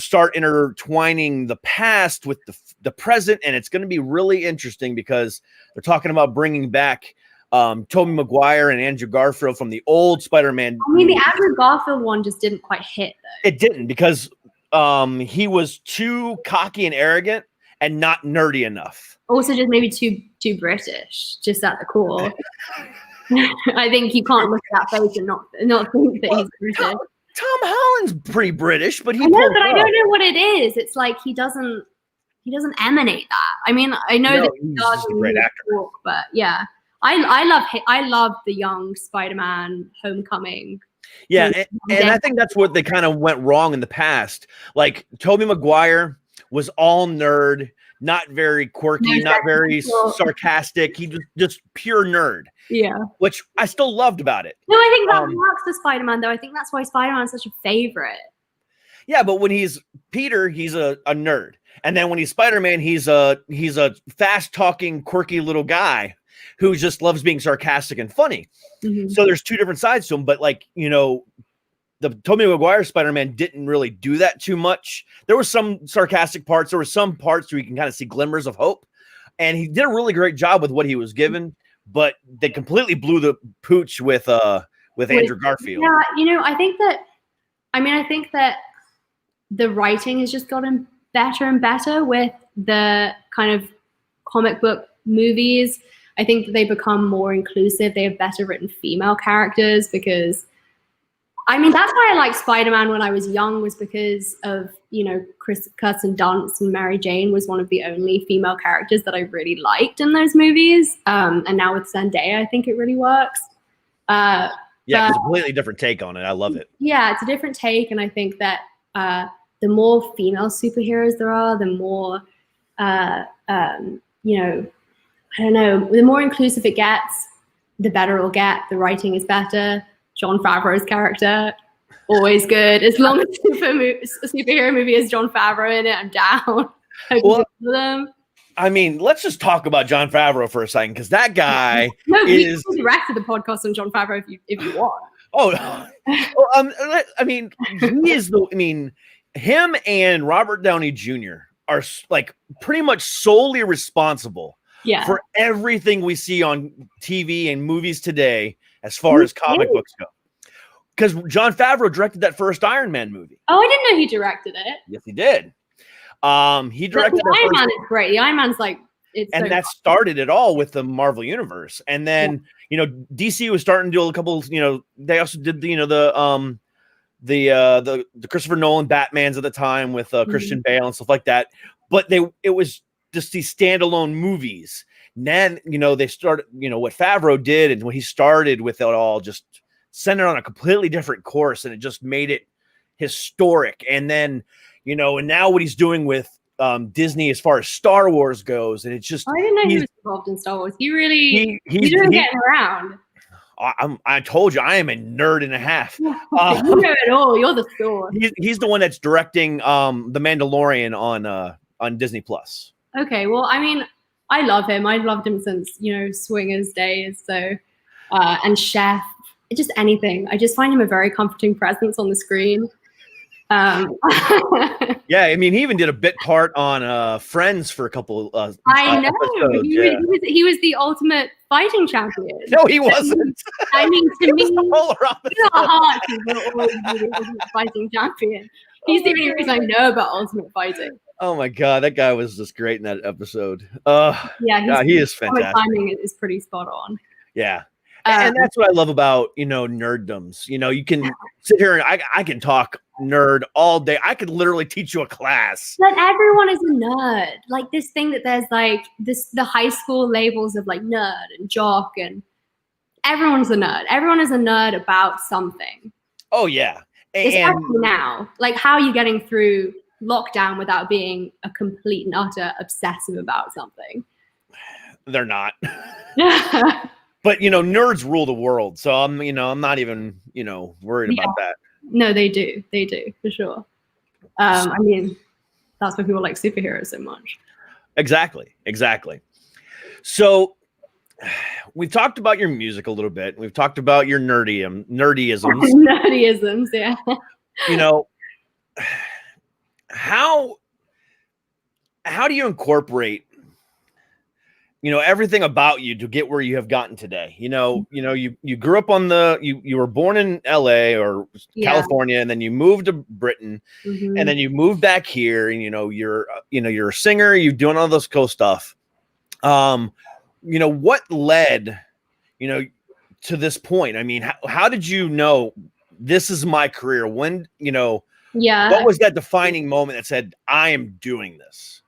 [SPEAKER 5] start intertwining the past with the present, and it's going to be really interesting because they're talking about bringing back Tobey Maguire and Andrew Garfield from the old Spider-Man.
[SPEAKER 6] I mean, the Andrew Garfield one just didn't quite hit, though.
[SPEAKER 5] It didn't, because he was too cocky and arrogant and not nerdy enough.
[SPEAKER 6] Also, just maybe too British, just at the core. I think you can't look at that face and not think that he's British.
[SPEAKER 5] Tom Holland's pretty British, but I
[SPEAKER 6] don't know what it is. It's like he doesn't emanate that. I mean, I know that he's
[SPEAKER 5] just a great actor.
[SPEAKER 6] Talk, but yeah, I love the young Spider-Man Homecoming.
[SPEAKER 5] Yeah, and I think that's what they kind of went wrong in the past. Like Tobey Maguire was all nerd, not very quirky, not very sarcastic. He was just pure nerd.
[SPEAKER 6] Yeah.
[SPEAKER 5] Which I still loved about it.
[SPEAKER 6] No, I think that works for Spider-Man, though. I think that's why Spider-Man's such a favorite.
[SPEAKER 5] Yeah, but when he's Peter, he's a nerd. And then when he's Spider-Man, he's a fast-talking, quirky little guy who just loves being sarcastic and funny. Mm-hmm. So there's 2 different sides to him. But the Tobey Maguire Spider-Man didn't really do that too much. There were some sarcastic parts. There were some parts where you can kind of see glimmers of hope. And he did a really great job with what he was given. But they completely blew the pooch with Andrew Garfield.
[SPEAKER 6] Yeah, I think that the writing has just gotten better and better with the kind of comic book movies. I think that they become more inclusive. They have better written female characters because, that's why I liked Spider-Man when I was young, was because of, Kirsten Dunst and Mary Jane was one of the only female characters that I really liked in those movies. And now with Zendaya, I think it really works.
[SPEAKER 5] It's a completely different take on it. I love it. Yeah,
[SPEAKER 6] it's a different take. And I think that the more female superheroes there are, the more, I don't know, the more inclusive it gets, the better it'll get. The writing is better. Jon Favreau's character, always good. As long as a superhero movie has Jon Favreau in it, I'm down.
[SPEAKER 5] Let's just talk about Jon Favreau for a second, because that guy
[SPEAKER 6] we can direct the podcast on Jon Favreau if you want.
[SPEAKER 5] He is him and Robert Downey Jr. are like pretty much solely responsible for everything we see on TV and movies today as far as comic books go. Because Jon Favreau directed that first Iron Man movie.
[SPEAKER 6] Oh, I didn't know he directed it.
[SPEAKER 5] Yes, he did. He directed
[SPEAKER 6] the Iron Man is great. The Iron Man's
[SPEAKER 5] that started it all with the Marvel Universe. And then, DC was starting to do a couple, they also did the Christopher Nolan Batmans at the time with Christian Bale and stuff like that. But it was just these standalone movies. And then, they started, what Favreau did and what he started with it all, just sent it on a completely different course, and it just made it historic. And then, and now what he's doing with Disney as far as Star Wars goes, and it's just,
[SPEAKER 6] I didn't know he was involved in Star Wars. He's getting around.
[SPEAKER 5] I told you, I am a nerd and a half.
[SPEAKER 6] You know it all. You're the source.
[SPEAKER 5] He's the one that's directing The Mandalorian on Disney Plus.
[SPEAKER 6] Okay, well, I love him. I've loved him since Swingers days. So, and Chef, just anything. I just find him a very comforting presence on the screen.
[SPEAKER 5] Yeah, I mean, he even did a bit part on Friends for a couple.
[SPEAKER 6] I know
[SPEAKER 5] episodes,
[SPEAKER 6] he was the ultimate fighting champion.
[SPEAKER 5] No, he wasn't.
[SPEAKER 6] I mean, to me,
[SPEAKER 5] Polar opposite.
[SPEAKER 6] in our hearts, he will always be the ultimate fighting champion. He's the only reason I know about ultimate fighting.
[SPEAKER 5] Oh my god, that guy was just great in that episode.
[SPEAKER 6] Yeah,
[SPEAKER 5] he is fantastic.
[SPEAKER 6] Timing is pretty spot on.
[SPEAKER 5] Yeah. And that's what I love about, nerddoms. You can sit here and I can talk nerd all day. I could literally teach you a class.
[SPEAKER 6] But everyone is a nerd. Like this thing that there's like the high school labels of like nerd and jock, and everyone's a nerd. Everyone is a nerd about something.
[SPEAKER 5] Oh yeah.
[SPEAKER 6] Especially now. Like, how are you getting through lockdown without being a complete and utter obsessive about something?
[SPEAKER 5] They're not. But nerds rule the world, so I'm not even worried about that.
[SPEAKER 6] No, they do for sure. I mean, that's why people like superheroes so much. Exactly.
[SPEAKER 5] So we've talked about your music a little bit. We've talked about your nerdyisms.
[SPEAKER 6] Nerdyisms, yeah.
[SPEAKER 5] How do you incorporate everything about you to get where you have gotten today? You grew up you were born in LA or California, and then you moved to Britain, and then you moved back here, and you're a singer, you're doing all this cool stuff. What led to this point? I mean, how did you know this is my career? When what was that defining moment that said, I am doing this?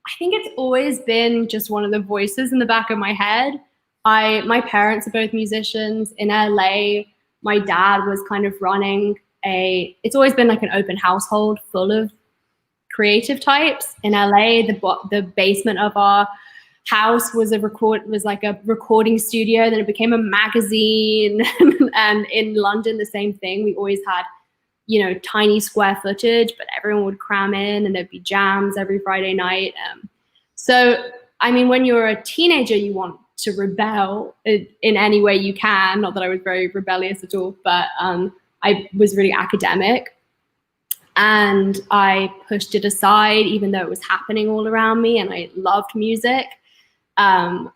[SPEAKER 6] I think it's always been just one of the voices in the back of my head. My parents are both musicians in LA. My dad was kind of running it's always been like an open household full of creative types in LA. The basement of our house was like a recording studio. Then it became a magazine. And in London, the same thing. We always had tiny square footage, but everyone would cram in, and there'd be jams every Friday night. So, I mean, when you're a teenager, you want to rebel in any way you can. Not that I was very rebellious at all, but I was really academic, and I pushed it aside, even though it was happening all around me, and I loved music. I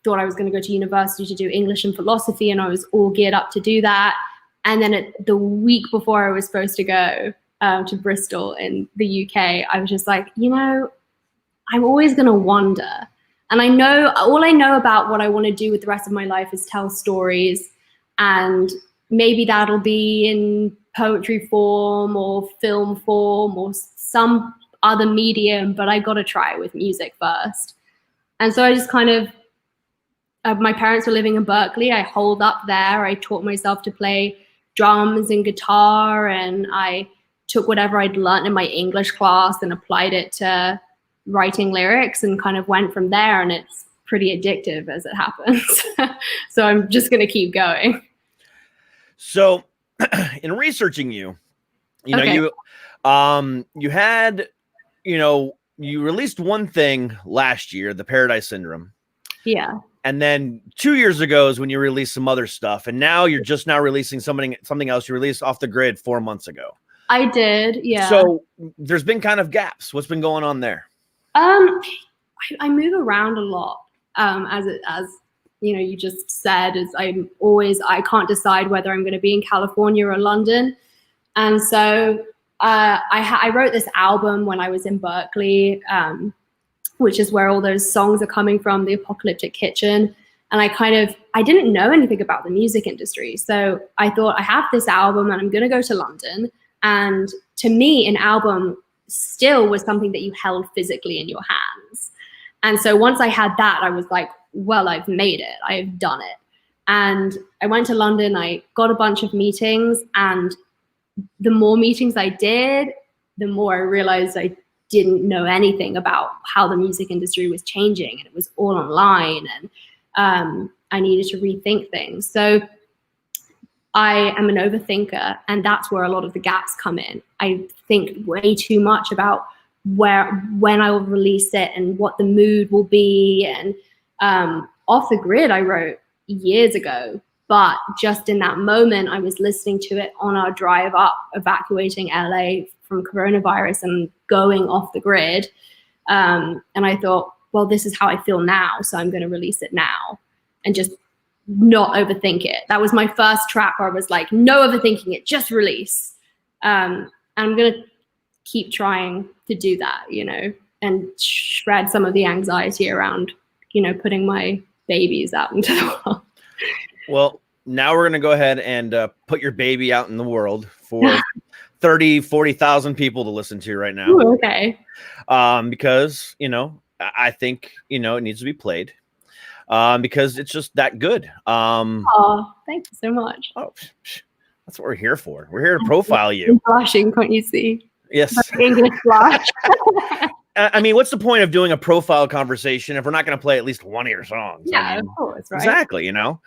[SPEAKER 6] thought I was going to go to university to do English and philosophy, and I was all geared up to do that. And then the week before I was supposed to go to Bristol in the UK, I was just like, I'm always going to wonder. And all I know about what I want to do with the rest of my life is tell stories. And maybe that'll be in poetry form or film form or some other medium, but I got to try it with music first. And so I just kind of, my parents were living in Berkeley. I holed up there. I taught myself to play drums and guitar, and I took whatever I'd learned in my English class and applied it to writing lyrics, and kind of went from there. And it's pretty addictive as it happens. So I'm just going to keep going.
[SPEAKER 5] So in researching you had, you released one thing last year, The Paradise Syndrome.
[SPEAKER 6] Yeah.
[SPEAKER 5] And then 2 years ago is when you released some other stuff. And now you're just now releasing something else. You released Off the Grid 4 months ago.
[SPEAKER 6] I did, yeah.
[SPEAKER 5] So there's been kind of gaps. What's been going on there?
[SPEAKER 6] I move around a lot. As you just said, I can't decide whether I'm going to be in California or London. And so I wrote this album when I was in Berkeley, which is where all those songs are coming from, The Apocalyptic Kitchen. And I didn't know anything about the music industry. So I thought, I have this album and I'm going to go to London. And to me, an album still was something that you held physically in your hands. And so once I had that, I was like, well, I've made it. I've done it. And I went to London. I got a bunch of meetings. And the more meetings I did, the more I realized I didn't know anything about how the music industry was changing, and it was all online, and I needed to rethink things. So I am an overthinker, and that's where a lot of the gaps come in. I think way too much about when I will release it and what the mood will be. And Off the Grid I wrote years ago, But just in that moment, I was listening to it on our drive up, evacuating LA from coronavirus and going off the grid. And I thought, well, this is how I feel now, so I'm going to release it now and just not overthink it. That was my first track where I was like, no overthinking it, just release. And I'm going to keep trying to do that, you know, and shred some of the anxiety around, you know, putting my babies out into the world.
[SPEAKER 5] Well, now we're going to go ahead and put your baby out in the world for 30, 40,000 people to listen to right now.
[SPEAKER 6] Ooh, okay.
[SPEAKER 5] Because, you know, I think, you know, it needs to be played because it's just that good.
[SPEAKER 6] Oh, thank you so much.
[SPEAKER 5] Oh, that's what we're here for. We're here to profile you.
[SPEAKER 6] I'm blushing, can't you see?
[SPEAKER 5] Yes.
[SPEAKER 6] English blush.
[SPEAKER 5] I mean, what's the point of doing a profile conversation if we're not going to play at least one of your songs?
[SPEAKER 6] Yeah,
[SPEAKER 5] I mean,
[SPEAKER 6] of course, right?
[SPEAKER 5] Exactly, you know.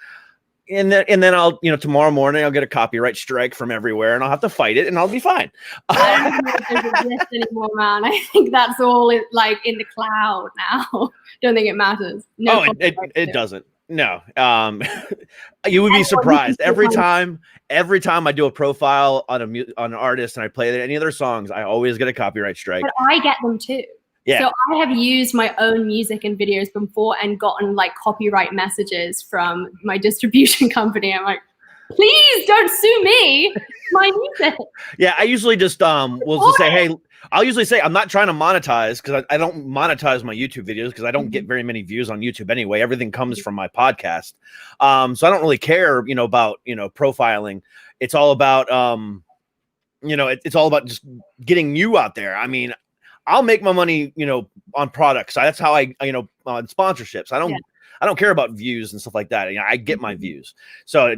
[SPEAKER 5] And then I'll, you know, tomorrow morning I'll get a copyright strike from everywhere and I'll have to fight it and I'll be fine.
[SPEAKER 6] I don't know if it exists anymore, man. I think that's all like in the cloud now. Don't think it matters. No,
[SPEAKER 5] it doesn't. No. You would be surprised every time I do a profile on an artist and I play any of their songs, I always get a copyright strike.
[SPEAKER 6] But I get them too.
[SPEAKER 5] Yeah.
[SPEAKER 6] So I have used my own music and videos before and gotten like copyright messages from my distribution company. I'm like, please don't sue me. It's my music.
[SPEAKER 5] Yeah, I usually just will just say, hey, I'll usually say I'm not trying to monetize because I don't monetize my YouTube videos because I don't get very many views on YouTube anyway. Everything comes from my podcast. So I don't really care, you know, about, you know, profiling. It's all about you know, it's all about just getting you out there. I mean, I'll make my money, you know, on products. That's how I, you know, on sponsorships. I don't care about views and stuff like that. You know, I get my views. So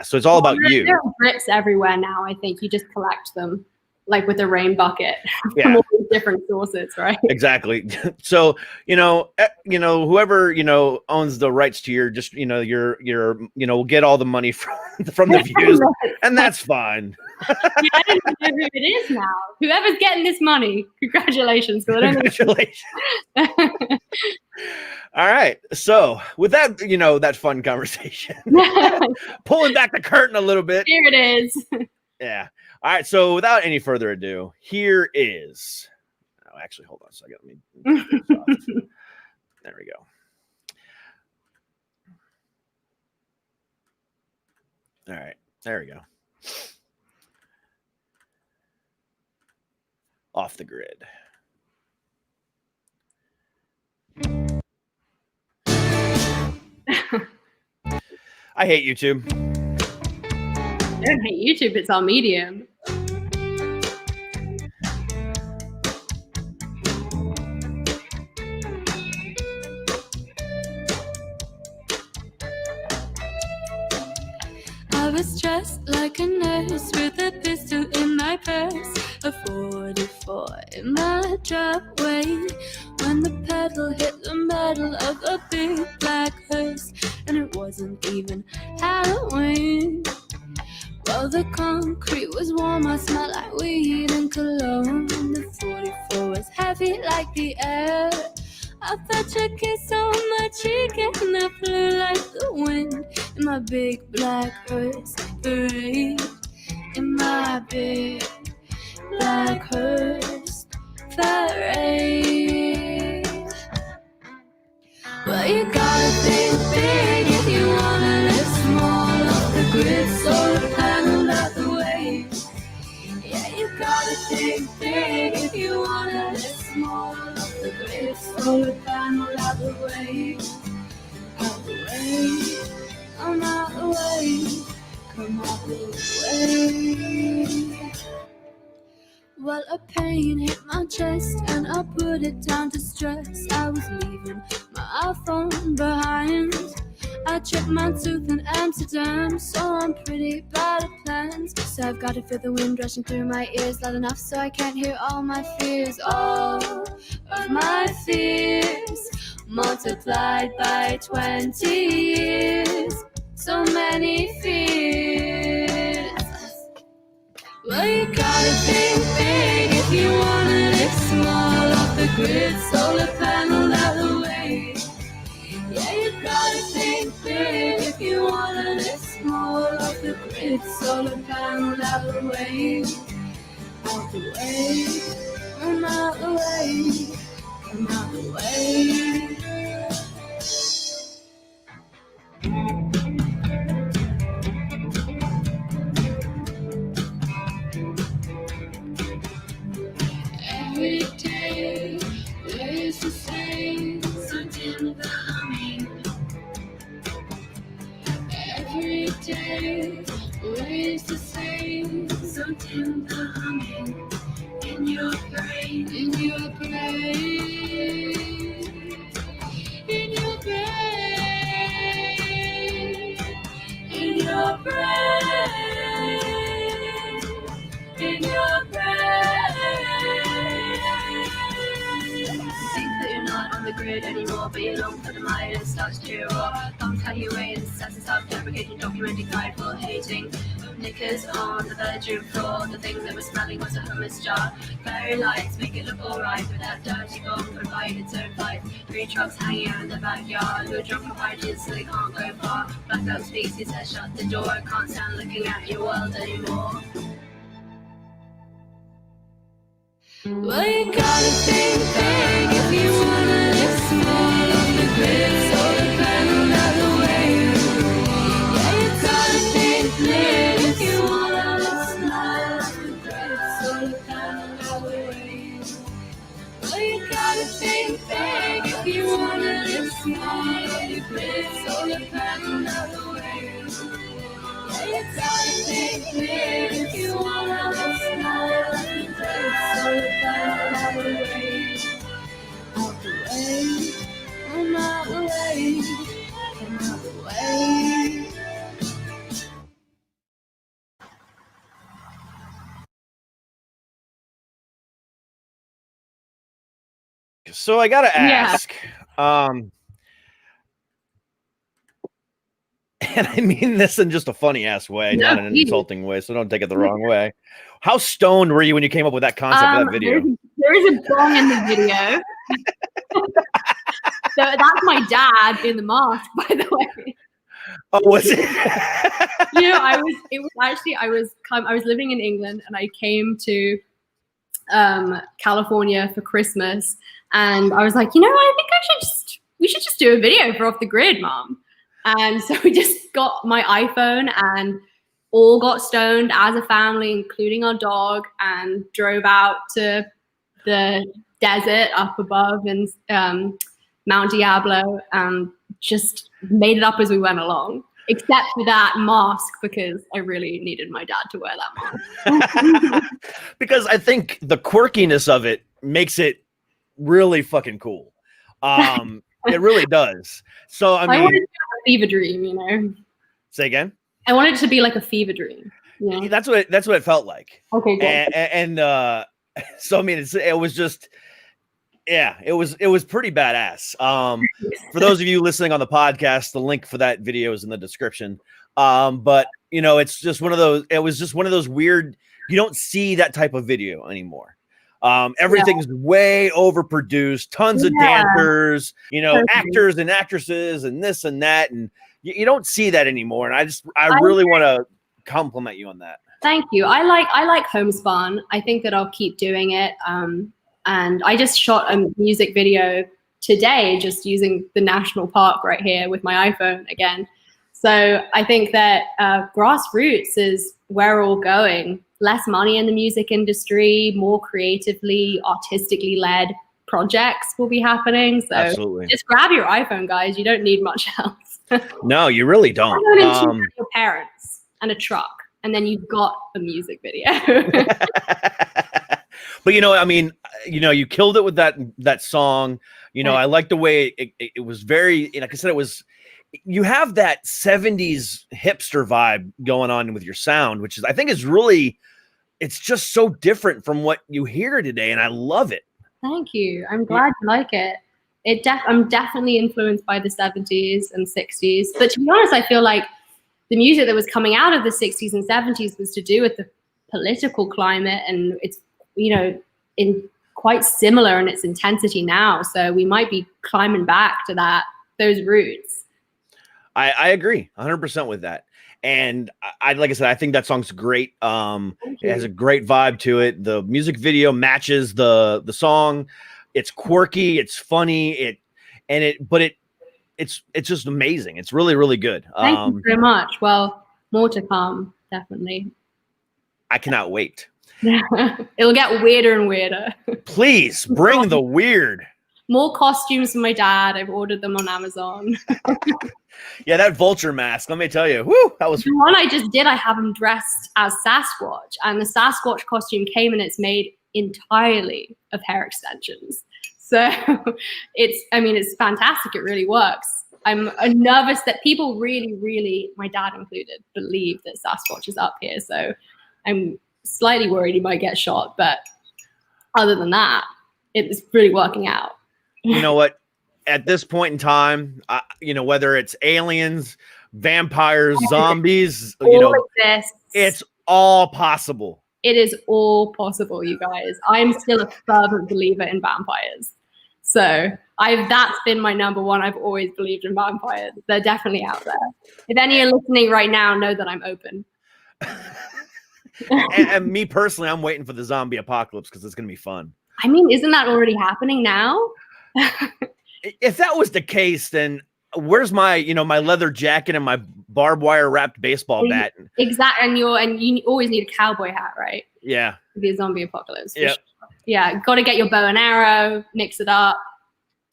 [SPEAKER 5] so it's all about you.
[SPEAKER 6] There are bricks everywhere now. I think you just collect them like with a rain bucket from
[SPEAKER 5] Yeah.
[SPEAKER 6] all these different sources, right?
[SPEAKER 5] Exactly. So, you know, whoever, you know, owns the rights to your, just, you know, your, you know, will get all the money from the views and that's fine.
[SPEAKER 6] Yeah, I don't know who it is now. Whoever's getting this money, congratulations.
[SPEAKER 5] Congratulations. All right. So with that, you know, that fun conversation, pulling back the curtain a little bit.
[SPEAKER 6] Here it is.
[SPEAKER 5] Yeah. All right. So without any further ado, here is, oh, actually, hold on a second. Let me turn this off. There we go. All right. There we go. Off the grid. I hate YouTube.
[SPEAKER 6] I don't hate YouTube, it's our medium.
[SPEAKER 1] I was dressed like a nurse with a pistol in my purse, a 44 in my driveway, when the pedal hit the metal of a big black hearse, and it wasn't even Halloween. Well, the concrete was warm, I smelled like weed and cologne. The 44 was heavy like the air. I felt your kiss on my cheek and I flew like the wind in my big black hearse parade. In my big black hearse parade. Well, you gotta think big if you wanna live small. Off the grid, solar panel out the way. Yeah, you gotta think big if you wanna live small. Off the grid, solar panel out the way. Out the way, I'm out the way. Come out the way. Well, a pain hit my chest and I put it down to stress. I was leaving my iPhone behind. I chipped my tooth in Amsterdam, so I'm pretty bad at plans. So I've got to feel the wind rushing through my ears loud enough so I can't hear all my fears. All of my fears multiplied by 20 years. So many fears. Well, you gotta think big if you wanna live small. Off the grid, solar panel out the way. Yeah, you gotta think big if you wanna live
[SPEAKER 6] grid, solar panel out the way. Out the way, I'm out the way, I'm out the way. Every day, ways the same, something about humming. Every day, ways the same, something about humming. In your brain, in your brain, in your brain, in your brain, in your brain. Think that you're not on the grid anymore, but you long for the light and starts to roar. Thumbs cut your way and sets us up, deprecating, documenting, prideful, hating. Knickers on the bedroom floor, the thing that was smelling was a hummus jar. Fairy lights make it look alright, but that dirty bomb could fight its own fight. 3 trucks hanging out in the backyard, who are drunk from parties so they can't go far. Blackout speaks, he says shut the door, I can't stand looking at your world anymore. Well, you gotta think big if you wanna live small on the grid, solar panel out the way. Yeah, you gotta think big if you wanna live small on the grid, solar panel out the way. Well, you gotta think big if you wanna live small on the grid, solar panel out the way. Yeah, you gotta think big if you wanna live small on the grid, solar panel out the way. Out the way, I'm out the way, I'm out the way.
[SPEAKER 5] So I gotta ask, and I mean this in just a funny ass way,
[SPEAKER 6] No,
[SPEAKER 5] not in an
[SPEAKER 6] please.
[SPEAKER 5] insulting way, so don't take it the wrong way. How stoned were you when you came up with that concept for that video?
[SPEAKER 6] There is a bong in the video. So that's my dad in the mask, by the way.
[SPEAKER 5] Oh, was it?
[SPEAKER 6] You know, I was living in England and I came to California for Christmas, and I was like, you know, I think we should just do a video for Off the Grid, Mom. And so we just got my iPhone and all got stoned as a family, including our dog, and drove out to the desert up above in Mount Diablo, and just made it up as we went along, except for that mask, because I really needed my dad to wear that mask.
[SPEAKER 5] Because I think the quirkiness of it makes it really fucking cool. It really does. So I
[SPEAKER 6] wanted
[SPEAKER 5] mean,
[SPEAKER 6] to have a fever dream, you know.
[SPEAKER 5] say again.
[SPEAKER 6] I wanted it to be like a fever dream. You know?
[SPEAKER 5] That's what it felt like.
[SPEAKER 6] Okay, good.
[SPEAKER 5] And so I mean, it was just, yeah, it was pretty badass. For those of you listening on the podcast, the link for that video is in the description. But you know, it's just one of those. It was just one of those weird. You don't see that type of video anymore. Everything's way overproduced, tons of dancers, you know, actors and actresses and this and that. And you don't see that anymore. And I really want to compliment you on that.
[SPEAKER 6] Thank you. I like homespun. I think that I'll keep doing it. And I just shot a music video today, just using the national park right here with my iPhone again. So I think that grassroots is where we're all going. Less money in the music industry, more creatively, artistically led projects will be happening. So
[SPEAKER 5] Absolutely.
[SPEAKER 6] Just grab your iPhone, guys. You don't need much else.
[SPEAKER 5] No, you really don't.
[SPEAKER 6] Your parents and a truck, and then you've got a music video.
[SPEAKER 5] But you know, I mean, you know, you killed it with that song. You know, I like the way it was very, like I said, you have that 70s hipster vibe going on with your sound, which is, I think, is really, it's just so different from what you hear today, and I love it.
[SPEAKER 6] Thank you. I'm glad you like it. I'm definitely influenced by the 70s and 60s. But to be honest, I feel like the music that was coming out of the 60s and 70s was to do with the political climate, and it's, you know, in quite similar in its intensity now. So we might be climbing back to those roots.
[SPEAKER 5] I agree 100% with that. And I like I said, I think that song's great. It has a great vibe to it. The music video matches the song. It's quirky, it's funny, it's just amazing. It's really, really good.
[SPEAKER 6] Thank you very much. Well, more to come, definitely.
[SPEAKER 5] I cannot wait.
[SPEAKER 6] It'll get weirder and weirder.
[SPEAKER 5] Please bring the weird.
[SPEAKER 6] More costumes for my dad. I've ordered them on Amazon.
[SPEAKER 5] Yeah, that vulture mask, let me tell you. Whoo, that was
[SPEAKER 6] the one I just did. I have him dressed as Sasquatch, and the Sasquatch costume came and it's made entirely of hair extensions. So it's fantastic. It really works. I'm nervous that people really, my dad included, believe that Sasquatch is up here. So I'm slightly worried he might get shot. But other than that, it's really working out.
[SPEAKER 5] You know what? At this point in time, whether it's aliens, vampires, zombies, it's all possible.
[SPEAKER 6] It is all possible, you guys. I'm still a fervent believer in vampires. So that's been my number one. I've always believed in vampires. They're definitely out there. If any are listening right now, know that I'm open.
[SPEAKER 5] and me personally, I'm waiting for the zombie apocalypse because it's going to be fun.
[SPEAKER 6] I mean, isn't that already happening now?
[SPEAKER 5] If that was the case, then where's my, my leather jacket and my barbed wire wrapped baseball bat?
[SPEAKER 6] Exactly. And you always need a cowboy hat, right?
[SPEAKER 5] Yeah.
[SPEAKER 6] To be a zombie apocalypse.
[SPEAKER 5] Yeah.
[SPEAKER 6] Sure. Yeah. Got to get your bow and arrow, mix it up.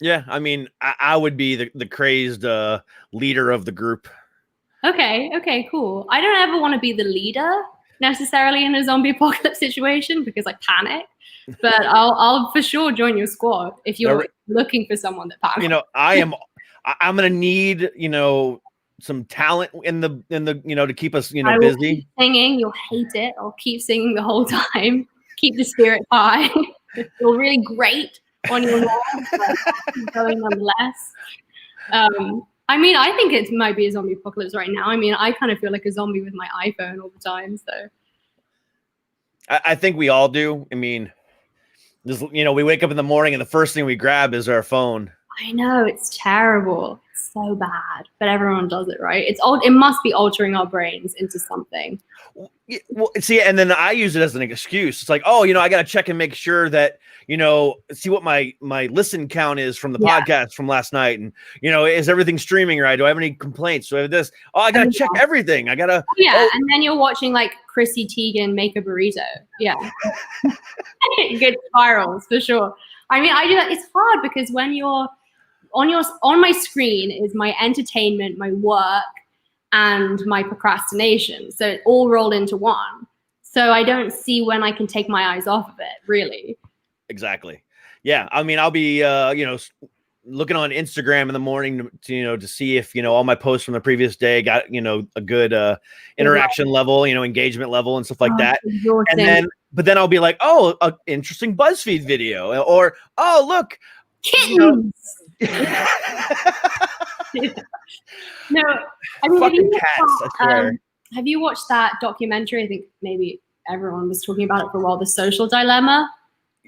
[SPEAKER 5] Yeah. I mean, I would be the crazed leader of the group.
[SPEAKER 6] Okay, cool. I don't ever want to be the leader necessarily in a zombie apocalypse situation because I panic. But I'll for sure join your squad if you're looking for someone that panics.
[SPEAKER 5] I'm gonna need some talent in the to keep us
[SPEAKER 6] I
[SPEAKER 5] busy.
[SPEAKER 6] Will keep singing, you'll hate it. I'll keep singing the whole time. Keep the spirit high. Feel really great on your nerves, but keep going nonetheless. I think it might be a zombie apocalypse right now. I mean, I kind of feel like a zombie with my iPhone all the time. So
[SPEAKER 5] I think we all do. I mean, we wake up in the morning and the first thing we grab is our phone.
[SPEAKER 6] I know, it's terrible. It's so bad, but everyone does it, right? It must be altering our brains into something.
[SPEAKER 5] Well, see, and then I use it as an excuse. It's like, I got to check and make sure that, see what my listen count is from the podcast from last night. And, is everything streaming right? Do I have any complaints? Do I have this? Oh, I got to check everything. I got to.
[SPEAKER 6] Yeah. And then you're watching like Chrissy Teigen make a burrito. Yeah. Good spirals for sure. I mean, I do that. It's hard because when you're on my screen is my entertainment, my work, and my procrastination. So it all rolled into one. So I don't see when I can take my eyes off of it, really.
[SPEAKER 5] Exactly. Yeah. I mean, I'll be, looking on Instagram in the morning to see if, all my posts from the previous day got, a good interaction level, engagement level and stuff like that. But then I'll be like, an interesting BuzzFeed video or, look.
[SPEAKER 6] Kittens. No, I mean,
[SPEAKER 5] fucking cats, I swear.
[SPEAKER 6] Have you watched that documentary? I think maybe everyone was talking about it for a while, The Social Dilemma.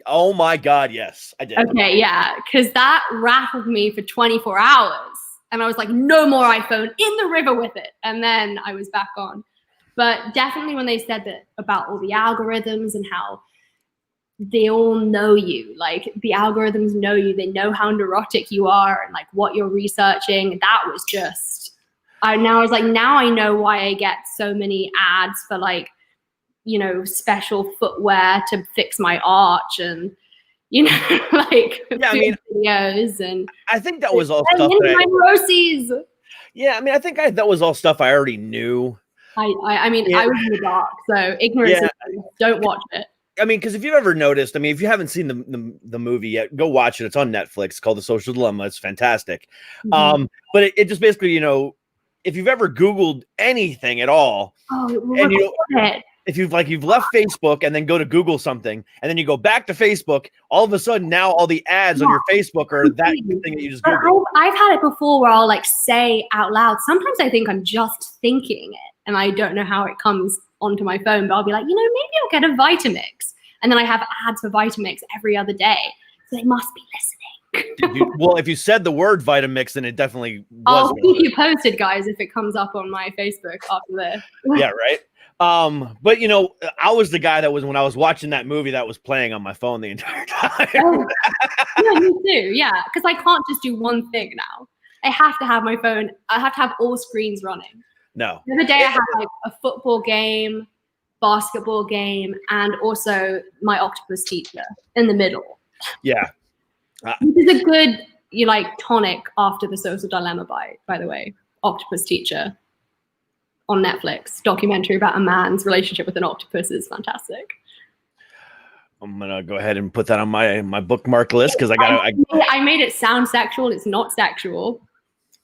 [SPEAKER 5] Oh my God, yes, I did.
[SPEAKER 6] Okay, yeah, because that rattled me for 24 hours. And I was like, no more iPhone, in the river with it. And then I was back on. But definitely when they said that about all the algorithms and how they all know you, like the algorithms know you, they know how neurotic you are and like what you're researching. That was just, now I know why I get so many ads for like, special footwear to fix my arch and, like videos. And
[SPEAKER 5] I think that was all stuff.
[SPEAKER 6] My neuroses.
[SPEAKER 5] Yeah, I mean, I think that was all stuff I already knew.
[SPEAKER 6] I was in the dark, so ignorance. Don't watch it.
[SPEAKER 5] I mean, because if you've ever noticed, if you haven't seen the movie yet, go watch it. It's on Netflix. It's called The Social Dilemma. It's fantastic.
[SPEAKER 6] Mm-hmm.
[SPEAKER 5] But it just basically, if you've ever Googled anything at all, and if you've left Facebook and then go to Google something, and then you go back to Facebook, all of a sudden now all the ads on your Facebook are that thing that you just Googled.
[SPEAKER 6] I've had it before where I'll like say out loud. Sometimes I think I'm just thinking it, and I don't know how it comes onto my phone, but I'll be like, maybe I'll get a Vitamix. And then I have ads for Vitamix every other day. So they must be listening.
[SPEAKER 5] Well, if you said the word Vitamix, then it definitely was.
[SPEAKER 6] I'll keep you posted, guys, if it comes up on my Facebook after this.
[SPEAKER 5] Yeah, right. But I was the guy that was, when I was watching that movie, that was playing on my phone the entire time.
[SPEAKER 6] Yeah, me too. Yeah, because I can't just do one thing now. I have to have my phone. I have to have all screens running.
[SPEAKER 5] No.
[SPEAKER 6] The other day I had like a football game, basketball game, and also my octopus teacher in the middle.
[SPEAKER 5] Yeah.
[SPEAKER 6] This is a good tonic after the social dilemma by the way. Octopus teacher on Netflix, documentary about a man's relationship with an octopus is fantastic.
[SPEAKER 5] I'm gonna go ahead and put that on my bookmark list because
[SPEAKER 6] I made it sound sexual. It's not sexual,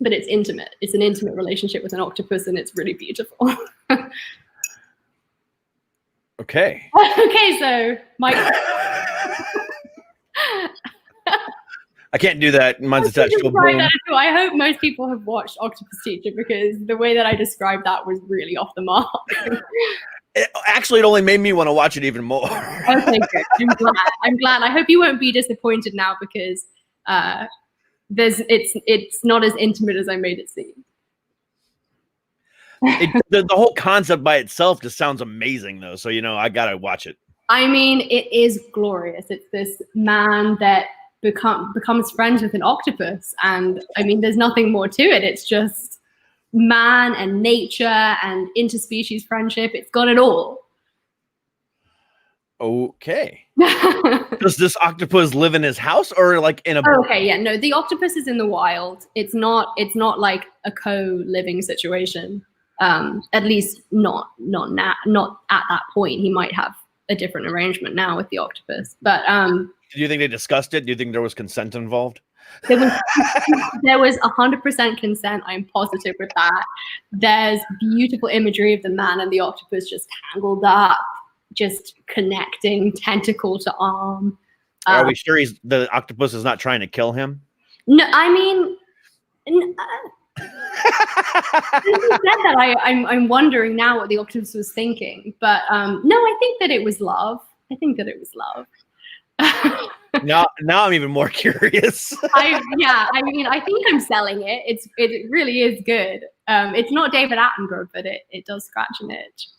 [SPEAKER 6] but it's intimate. It's an intimate relationship with an octopus, and it's really beautiful.
[SPEAKER 5] Okay.
[SPEAKER 6] Okay, so Mike.
[SPEAKER 5] I can't do that. Mine's attached to a broom.
[SPEAKER 6] I hope most people have watched Octopus Teacher because the way that I described that was really off the mark.
[SPEAKER 5] It only made me want to watch it even more.
[SPEAKER 6] Okay, good. I'm glad. I hope you won't be disappointed now because it's not as intimate as I made it seem.
[SPEAKER 5] The whole concept by itself just sounds amazing, though. So I gotta watch it.
[SPEAKER 6] I mean, it is glorious. It's this man that becomes friends with an octopus, and I mean, there's nothing more to it. It's just man and nature and interspecies friendship. It's got it all.
[SPEAKER 5] Okay. Does this octopus live in his house or like in a?
[SPEAKER 6] Okay, yeah, no, the octopus is in the wild. It's not like a co-living situation. At least not at that point. He might have a different arrangement now with the octopus, but
[SPEAKER 5] do you think they discussed it? Do you think there was consent involved?
[SPEAKER 6] There was 100% consent. I'm positive with that. There's beautiful imagery of the man and the octopus just tangled up, just connecting tentacle to arm.
[SPEAKER 5] Are we sure the octopus is not trying to kill him?
[SPEAKER 6] No, I mean, since you said that, I'm wondering now what the octopus was thinking. But no, I think that it was love.
[SPEAKER 5] Now I'm even more curious.
[SPEAKER 6] I mean, I think I'm selling it. It really is good. It's not David Attenborough, but it does scratch an itch.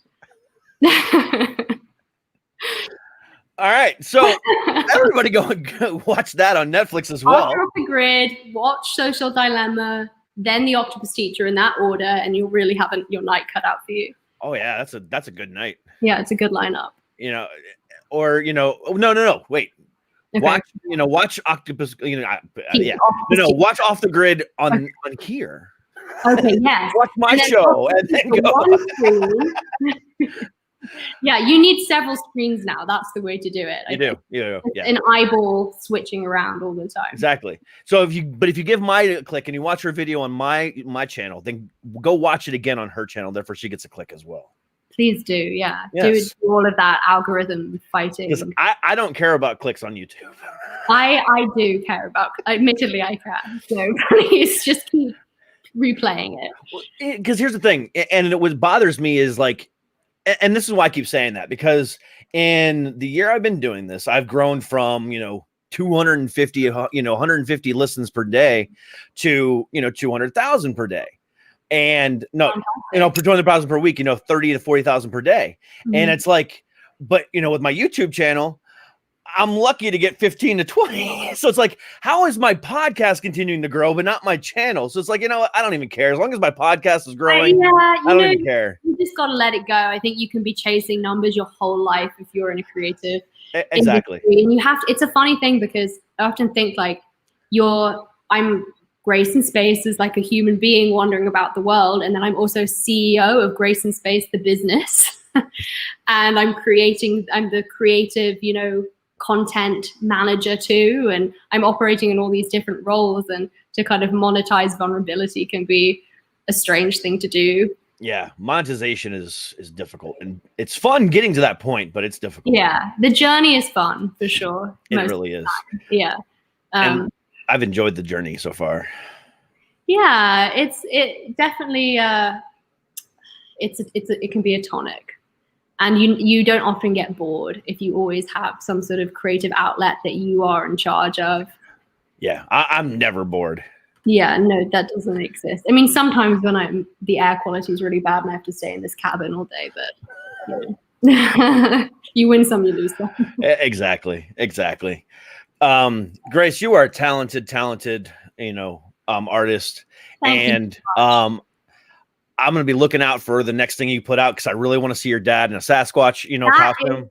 [SPEAKER 5] All right, so everybody go watch that on Netflix as well.
[SPEAKER 6] Off the Grid, watch Social Dilemma, then The Octopus Teacher in that order, and you'll really have your night cut out for you.
[SPEAKER 5] Oh yeah, that's a good night.
[SPEAKER 6] Yeah, it's a good lineup.
[SPEAKER 5] Or no, wait. Okay. Watch Octopus. Watch Off the Grid on here.
[SPEAKER 6] Okay, yes.
[SPEAKER 5] Watch my show and then go.
[SPEAKER 6] Yeah, you need several screens now. That's the way to do it.
[SPEAKER 5] You do. Yeah.
[SPEAKER 6] An eyeball switching around all the time.
[SPEAKER 5] Exactly. So if you give Maya a click and you watch her video on my channel, then go watch it again on her channel. Therefore, she gets a click as well.
[SPEAKER 6] Please do, yeah.
[SPEAKER 5] Yes.
[SPEAKER 6] Do all of that algorithm fighting.
[SPEAKER 5] Because I don't care about clicks on YouTube.
[SPEAKER 6] I do care about. Admittedly, I can. So please just keep replaying it.
[SPEAKER 5] Because here's the thing, and what bothers me is like, and this is why I keep saying that, because in the year I've been doing this, I've grown from 250 150 listens per day to 200,000 per day. And for 200,000 per week, 30 to 40,000 per day. Mm-hmm. And it's like, but with my YouTube channel, I'm lucky to get 15 to 20. So it's like, how is my podcast continuing to grow, but not my channel? So it's like, I don't even care. As long as my podcast is growing, I don't even care.
[SPEAKER 6] You just got to let it go. I think you can be chasing numbers your whole life if you're in a creative
[SPEAKER 5] exactly
[SPEAKER 6] industry. And you have to, it's a funny thing because I often think like I'm Grace and Space is like a human being wandering about the world. And then I'm also CEO of Grace and Space, the business. And I'm the creative, content manager too. And I'm operating in all these different roles, and to kind of monetize vulnerability can be a strange thing to do.
[SPEAKER 5] Yeah. Monetization is difficult, and it's fun getting to that point, but it's difficult.
[SPEAKER 6] Yeah. The journey is fun for sure.
[SPEAKER 5] It really is.
[SPEAKER 6] Yeah.
[SPEAKER 5] And I've enjoyed the journey so far.
[SPEAKER 6] Yeah, it definitely it can be a tonic, and you don't often get bored if you always have some sort of creative outlet that you are in charge of.
[SPEAKER 5] Yeah, I'm never bored.
[SPEAKER 6] Yeah, no, that doesn't exist. I mean, sometimes when the air quality is really bad and I have to stay in this cabin all day, but you win some, you lose some.
[SPEAKER 5] Exactly. Grace, you are a talented, artist.
[SPEAKER 6] Thank you
[SPEAKER 5] And I'm going to be looking out for the next thing you put out because I really want to see your dad in a Sasquatch, costume.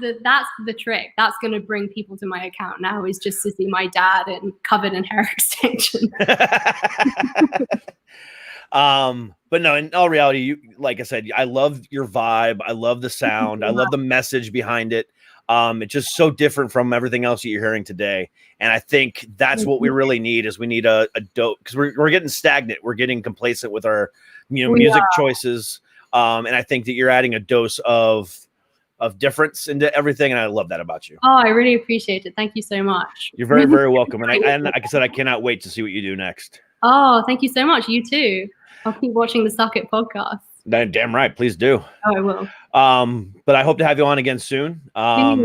[SPEAKER 6] That's the trick. That's going to bring people to my account now, is just to see my dad covered in hair extensions.
[SPEAKER 5] But no, in all reality, you, like I said, I love your vibe. I love the sound. I love the message behind it. It's just so different from everything else that you're hearing today. And I think that's what we really need, is we need a dope, because we're getting stagnant. We're getting complacent with our music choices. And I think that you're adding a dose of difference into everything. And I love that about you.
[SPEAKER 6] Oh, I really appreciate it. Thank you so much.
[SPEAKER 5] You're very, very welcome. And like I said, I cannot wait to see what you do next.
[SPEAKER 6] Oh, thank you so much. You too. I'll keep watching the Suck It podcast.
[SPEAKER 5] Damn right. Please do.
[SPEAKER 6] Oh, I will.
[SPEAKER 5] But I hope to have you on again soon.
[SPEAKER 6] I've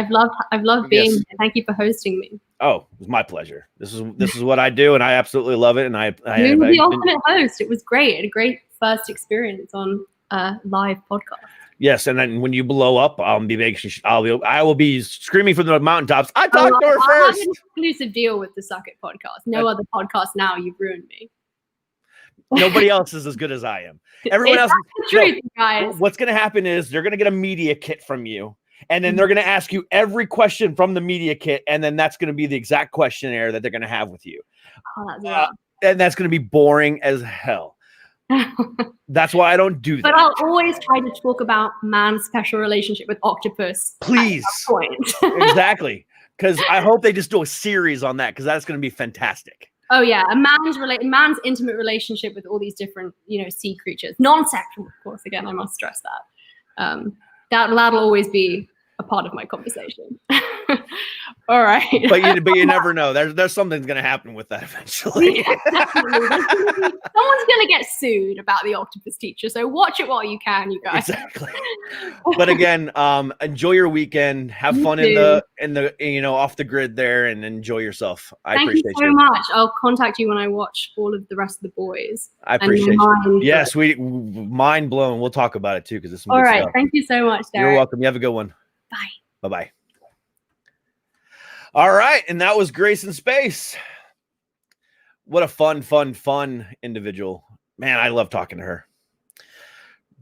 [SPEAKER 6] loved being here. Thank you for hosting me.
[SPEAKER 5] Oh, it was my pleasure. This is what I do, and I absolutely love it. And
[SPEAKER 6] you were the ultimate host. It was great. A great first experience on a live podcast.
[SPEAKER 5] Yes, and then when you blow up, I will be screaming from the mountaintops. I talked to her
[SPEAKER 6] I have
[SPEAKER 5] first.
[SPEAKER 6] an exclusive deal with the Suck It podcast. No other podcast now. You've ruined me.
[SPEAKER 5] Nobody else is as good as I am. Everyone else.
[SPEAKER 6] That's the truth, guys.
[SPEAKER 5] What's going to happen is they're going to get a media kit from you, and then they're going to ask you every question from the media kit, and then that's going to be the exact questionnaire that they're going to have with you.
[SPEAKER 6] Oh, that's
[SPEAKER 5] and that's going to be boring as hell. That's why I don't do that.
[SPEAKER 6] But I'll always try to talk about man's special relationship with octopus.
[SPEAKER 5] Please. Exactly. Because I hope they just do a series on that, because that's going to be fantastic.
[SPEAKER 6] Oh yeah, a man's intimate relationship with all these different, sea creatures, non-sexual, of course. Again, I must stress that. That'll always be a part of my conversation. All right.
[SPEAKER 5] But you never know. There's something's going to happen with that eventually.
[SPEAKER 6] Someone's going to get sued about the octopus teacher. So watch it while you can, you guys.
[SPEAKER 5] Exactly. But again, enjoy your weekend. Have fun in the off the grid there, and enjoy yourself.
[SPEAKER 6] Thank you so much. I'll contact you when I watch all of the rest of the boys.
[SPEAKER 5] I appreciate you. Yes, mind blown. We'll talk about it too, because it's some
[SPEAKER 6] all
[SPEAKER 5] good
[SPEAKER 6] right.
[SPEAKER 5] stuff.
[SPEAKER 6] Thank you so much, Derek.
[SPEAKER 5] You're welcome. You have a good one.
[SPEAKER 6] Bye.
[SPEAKER 5] Bye-bye. All right, and that was Grace Inspace. What a fun individual. Man, I love talking to her.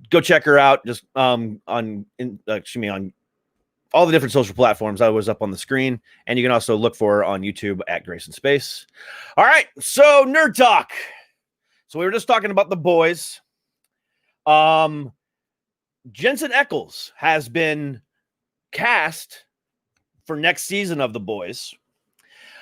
[SPEAKER 5] Go check her out just on all the different social platforms. I was up on the screen, and you can also look for her on YouTube at Grace Inspace. All right, so Nerd Talk. So we were just talking about the boys. Jensen Ackles has been cast for next season of The Boys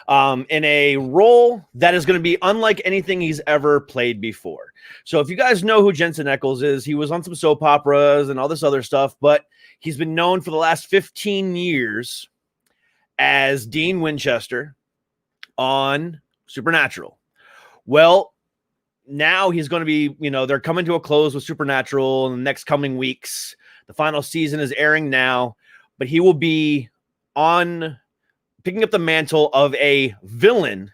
[SPEAKER 5] in a role that is going to be unlike anything he's ever played before. So if you guys know who Jensen Ackles is, he was on some soap operas and all this other stuff, but he's been known for the last 15 years as Dean Winchester on Supernatural. Well, now he's going to be, they're coming to a close with Supernatural in the next coming weeks. The final season is airing now, but he will be picking up the mantle of a villain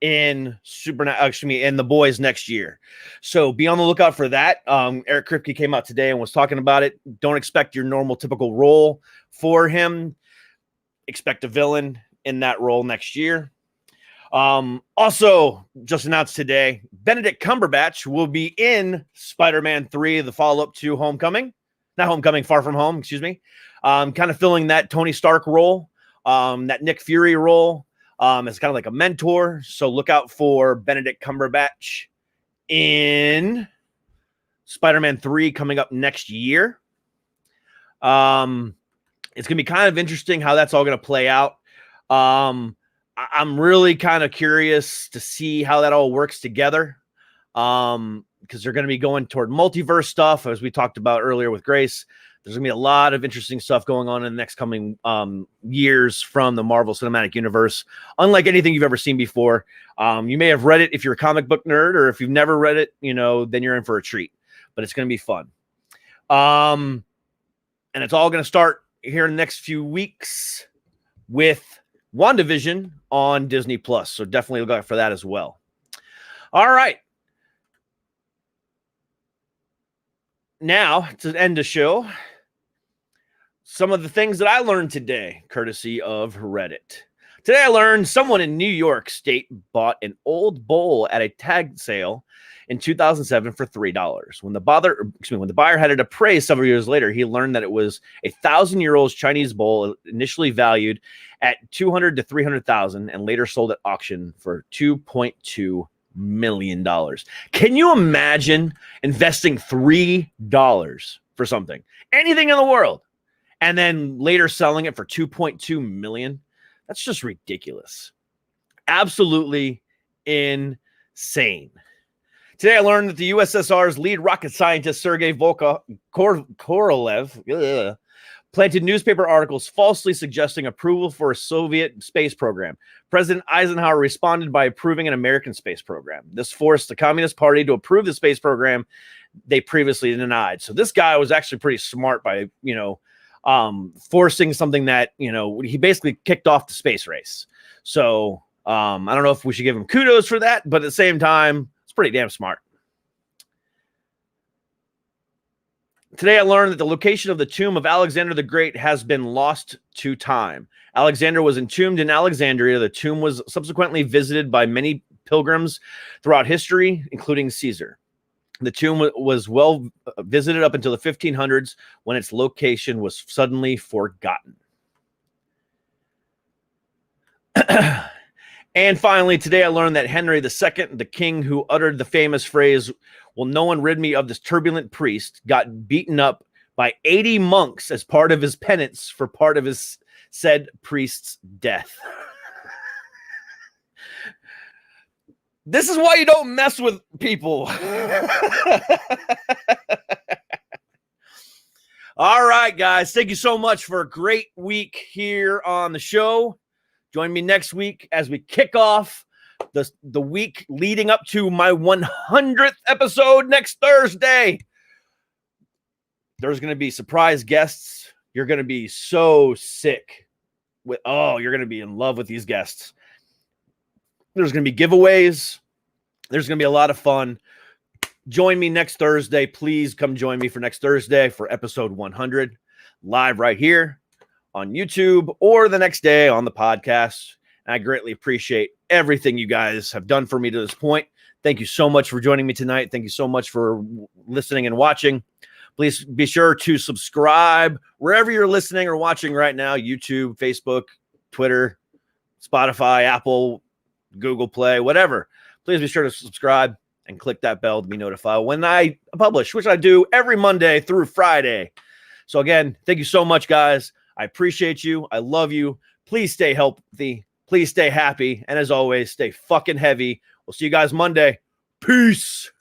[SPEAKER 5] in in The Boys next year. So be on the lookout for that. Eric Kripke came out today and was talking about it. Don't expect your normal typical role for him. Expect a villain in that role next year. Also just announced today, Benedict Cumberbatch will be in Spider-Man 3, the follow-up to Far From Home, excuse me. Kind of filling that Tony Stark role, that Nick Fury role, as kind of like a mentor. So look out for Benedict Cumberbatch in Spider-Man 3 coming up next year. It's going to be kind of interesting how that's all going to play out. I'm really kind of curious to see how that all works together. Because they're going to be going toward multiverse stuff, as we talked about earlier with Grace. There's going to be a lot of interesting stuff going on in the next coming years from the Marvel Cinematic Universe, unlike anything you've ever seen before. You may have read it if you're a comic book nerd, or if you've never read it, then you're in for a treat. But it's going to be fun. And it's all going to start here in the next few weeks with WandaVision on Disney Plus. So definitely look out for that as well. All right. Now, to end the show, some of the things that I learned today, courtesy of Reddit. Today I learned someone in New York State bought an old bowl at a tag sale in 2007 for $3. When the buyer had it appraised several years later, he learned that it was a 1,000-year-old Chinese bowl initially valued at $200,000 to $300,000 and later sold at auction for $2.2 million. Can you imagine investing $3 for something, anything in the world, and then later selling it for $2.2 million? That's just ridiculous. Absolutely insane. Today I learned that the USSR's lead rocket scientist, Sergei Korolev, planted newspaper articles falsely suggesting approval for a Soviet space program. President Eisenhower responded by approving an American space program. This forced the Communist Party to approve the space program they previously denied. So this guy was actually pretty smart by, forcing something that, he basically kicked off the space race. So I don't know if we should give him kudos for that, but at the same time, it's pretty damn smart. Today, I learned that the location of the tomb of Alexander the Great has been lost to time. Alexander was entombed in Alexandria. The tomb was subsequently visited by many pilgrims throughout history, including Caesar. The tomb was well visited up until the 1500s, when its location was suddenly forgotten. And finally, today I learned that Henry II, the king who uttered the famous phrase, "Will no one rid me of this turbulent priest," got beaten up by 80 monks as part of his penance for part of his said priest's death. This is why you don't mess with people. All right, guys. Thank you so much for a great week here on the show. Join me next week as we kick off the week leading up to my 100th episode next Thursday. There's going to be surprise guests. You're going to be so sick. You're going to be in love with these guests. There's going to be giveaways. There's going to be a lot of fun. Join me next Thursday. Please come join me for next Thursday for episode 100, live right here on YouTube or the next day on the podcast. And I greatly appreciate everything you guys have done for me to this point. Thank you so much for joining me tonight. Thank you so much for listening and watching. Please be sure to subscribe wherever you're listening or watching right now: YouTube, Facebook, Twitter, Spotify, Apple, Google Play, whatever. Please be sure to subscribe and click that bell to be notified when I publish, which I do every Monday through Friday. So again, thank you so much, guys. I appreciate you. I love you. Please stay healthy. Please stay happy. And as always, stay fucking heavy. We'll see you guys Monday. Peace.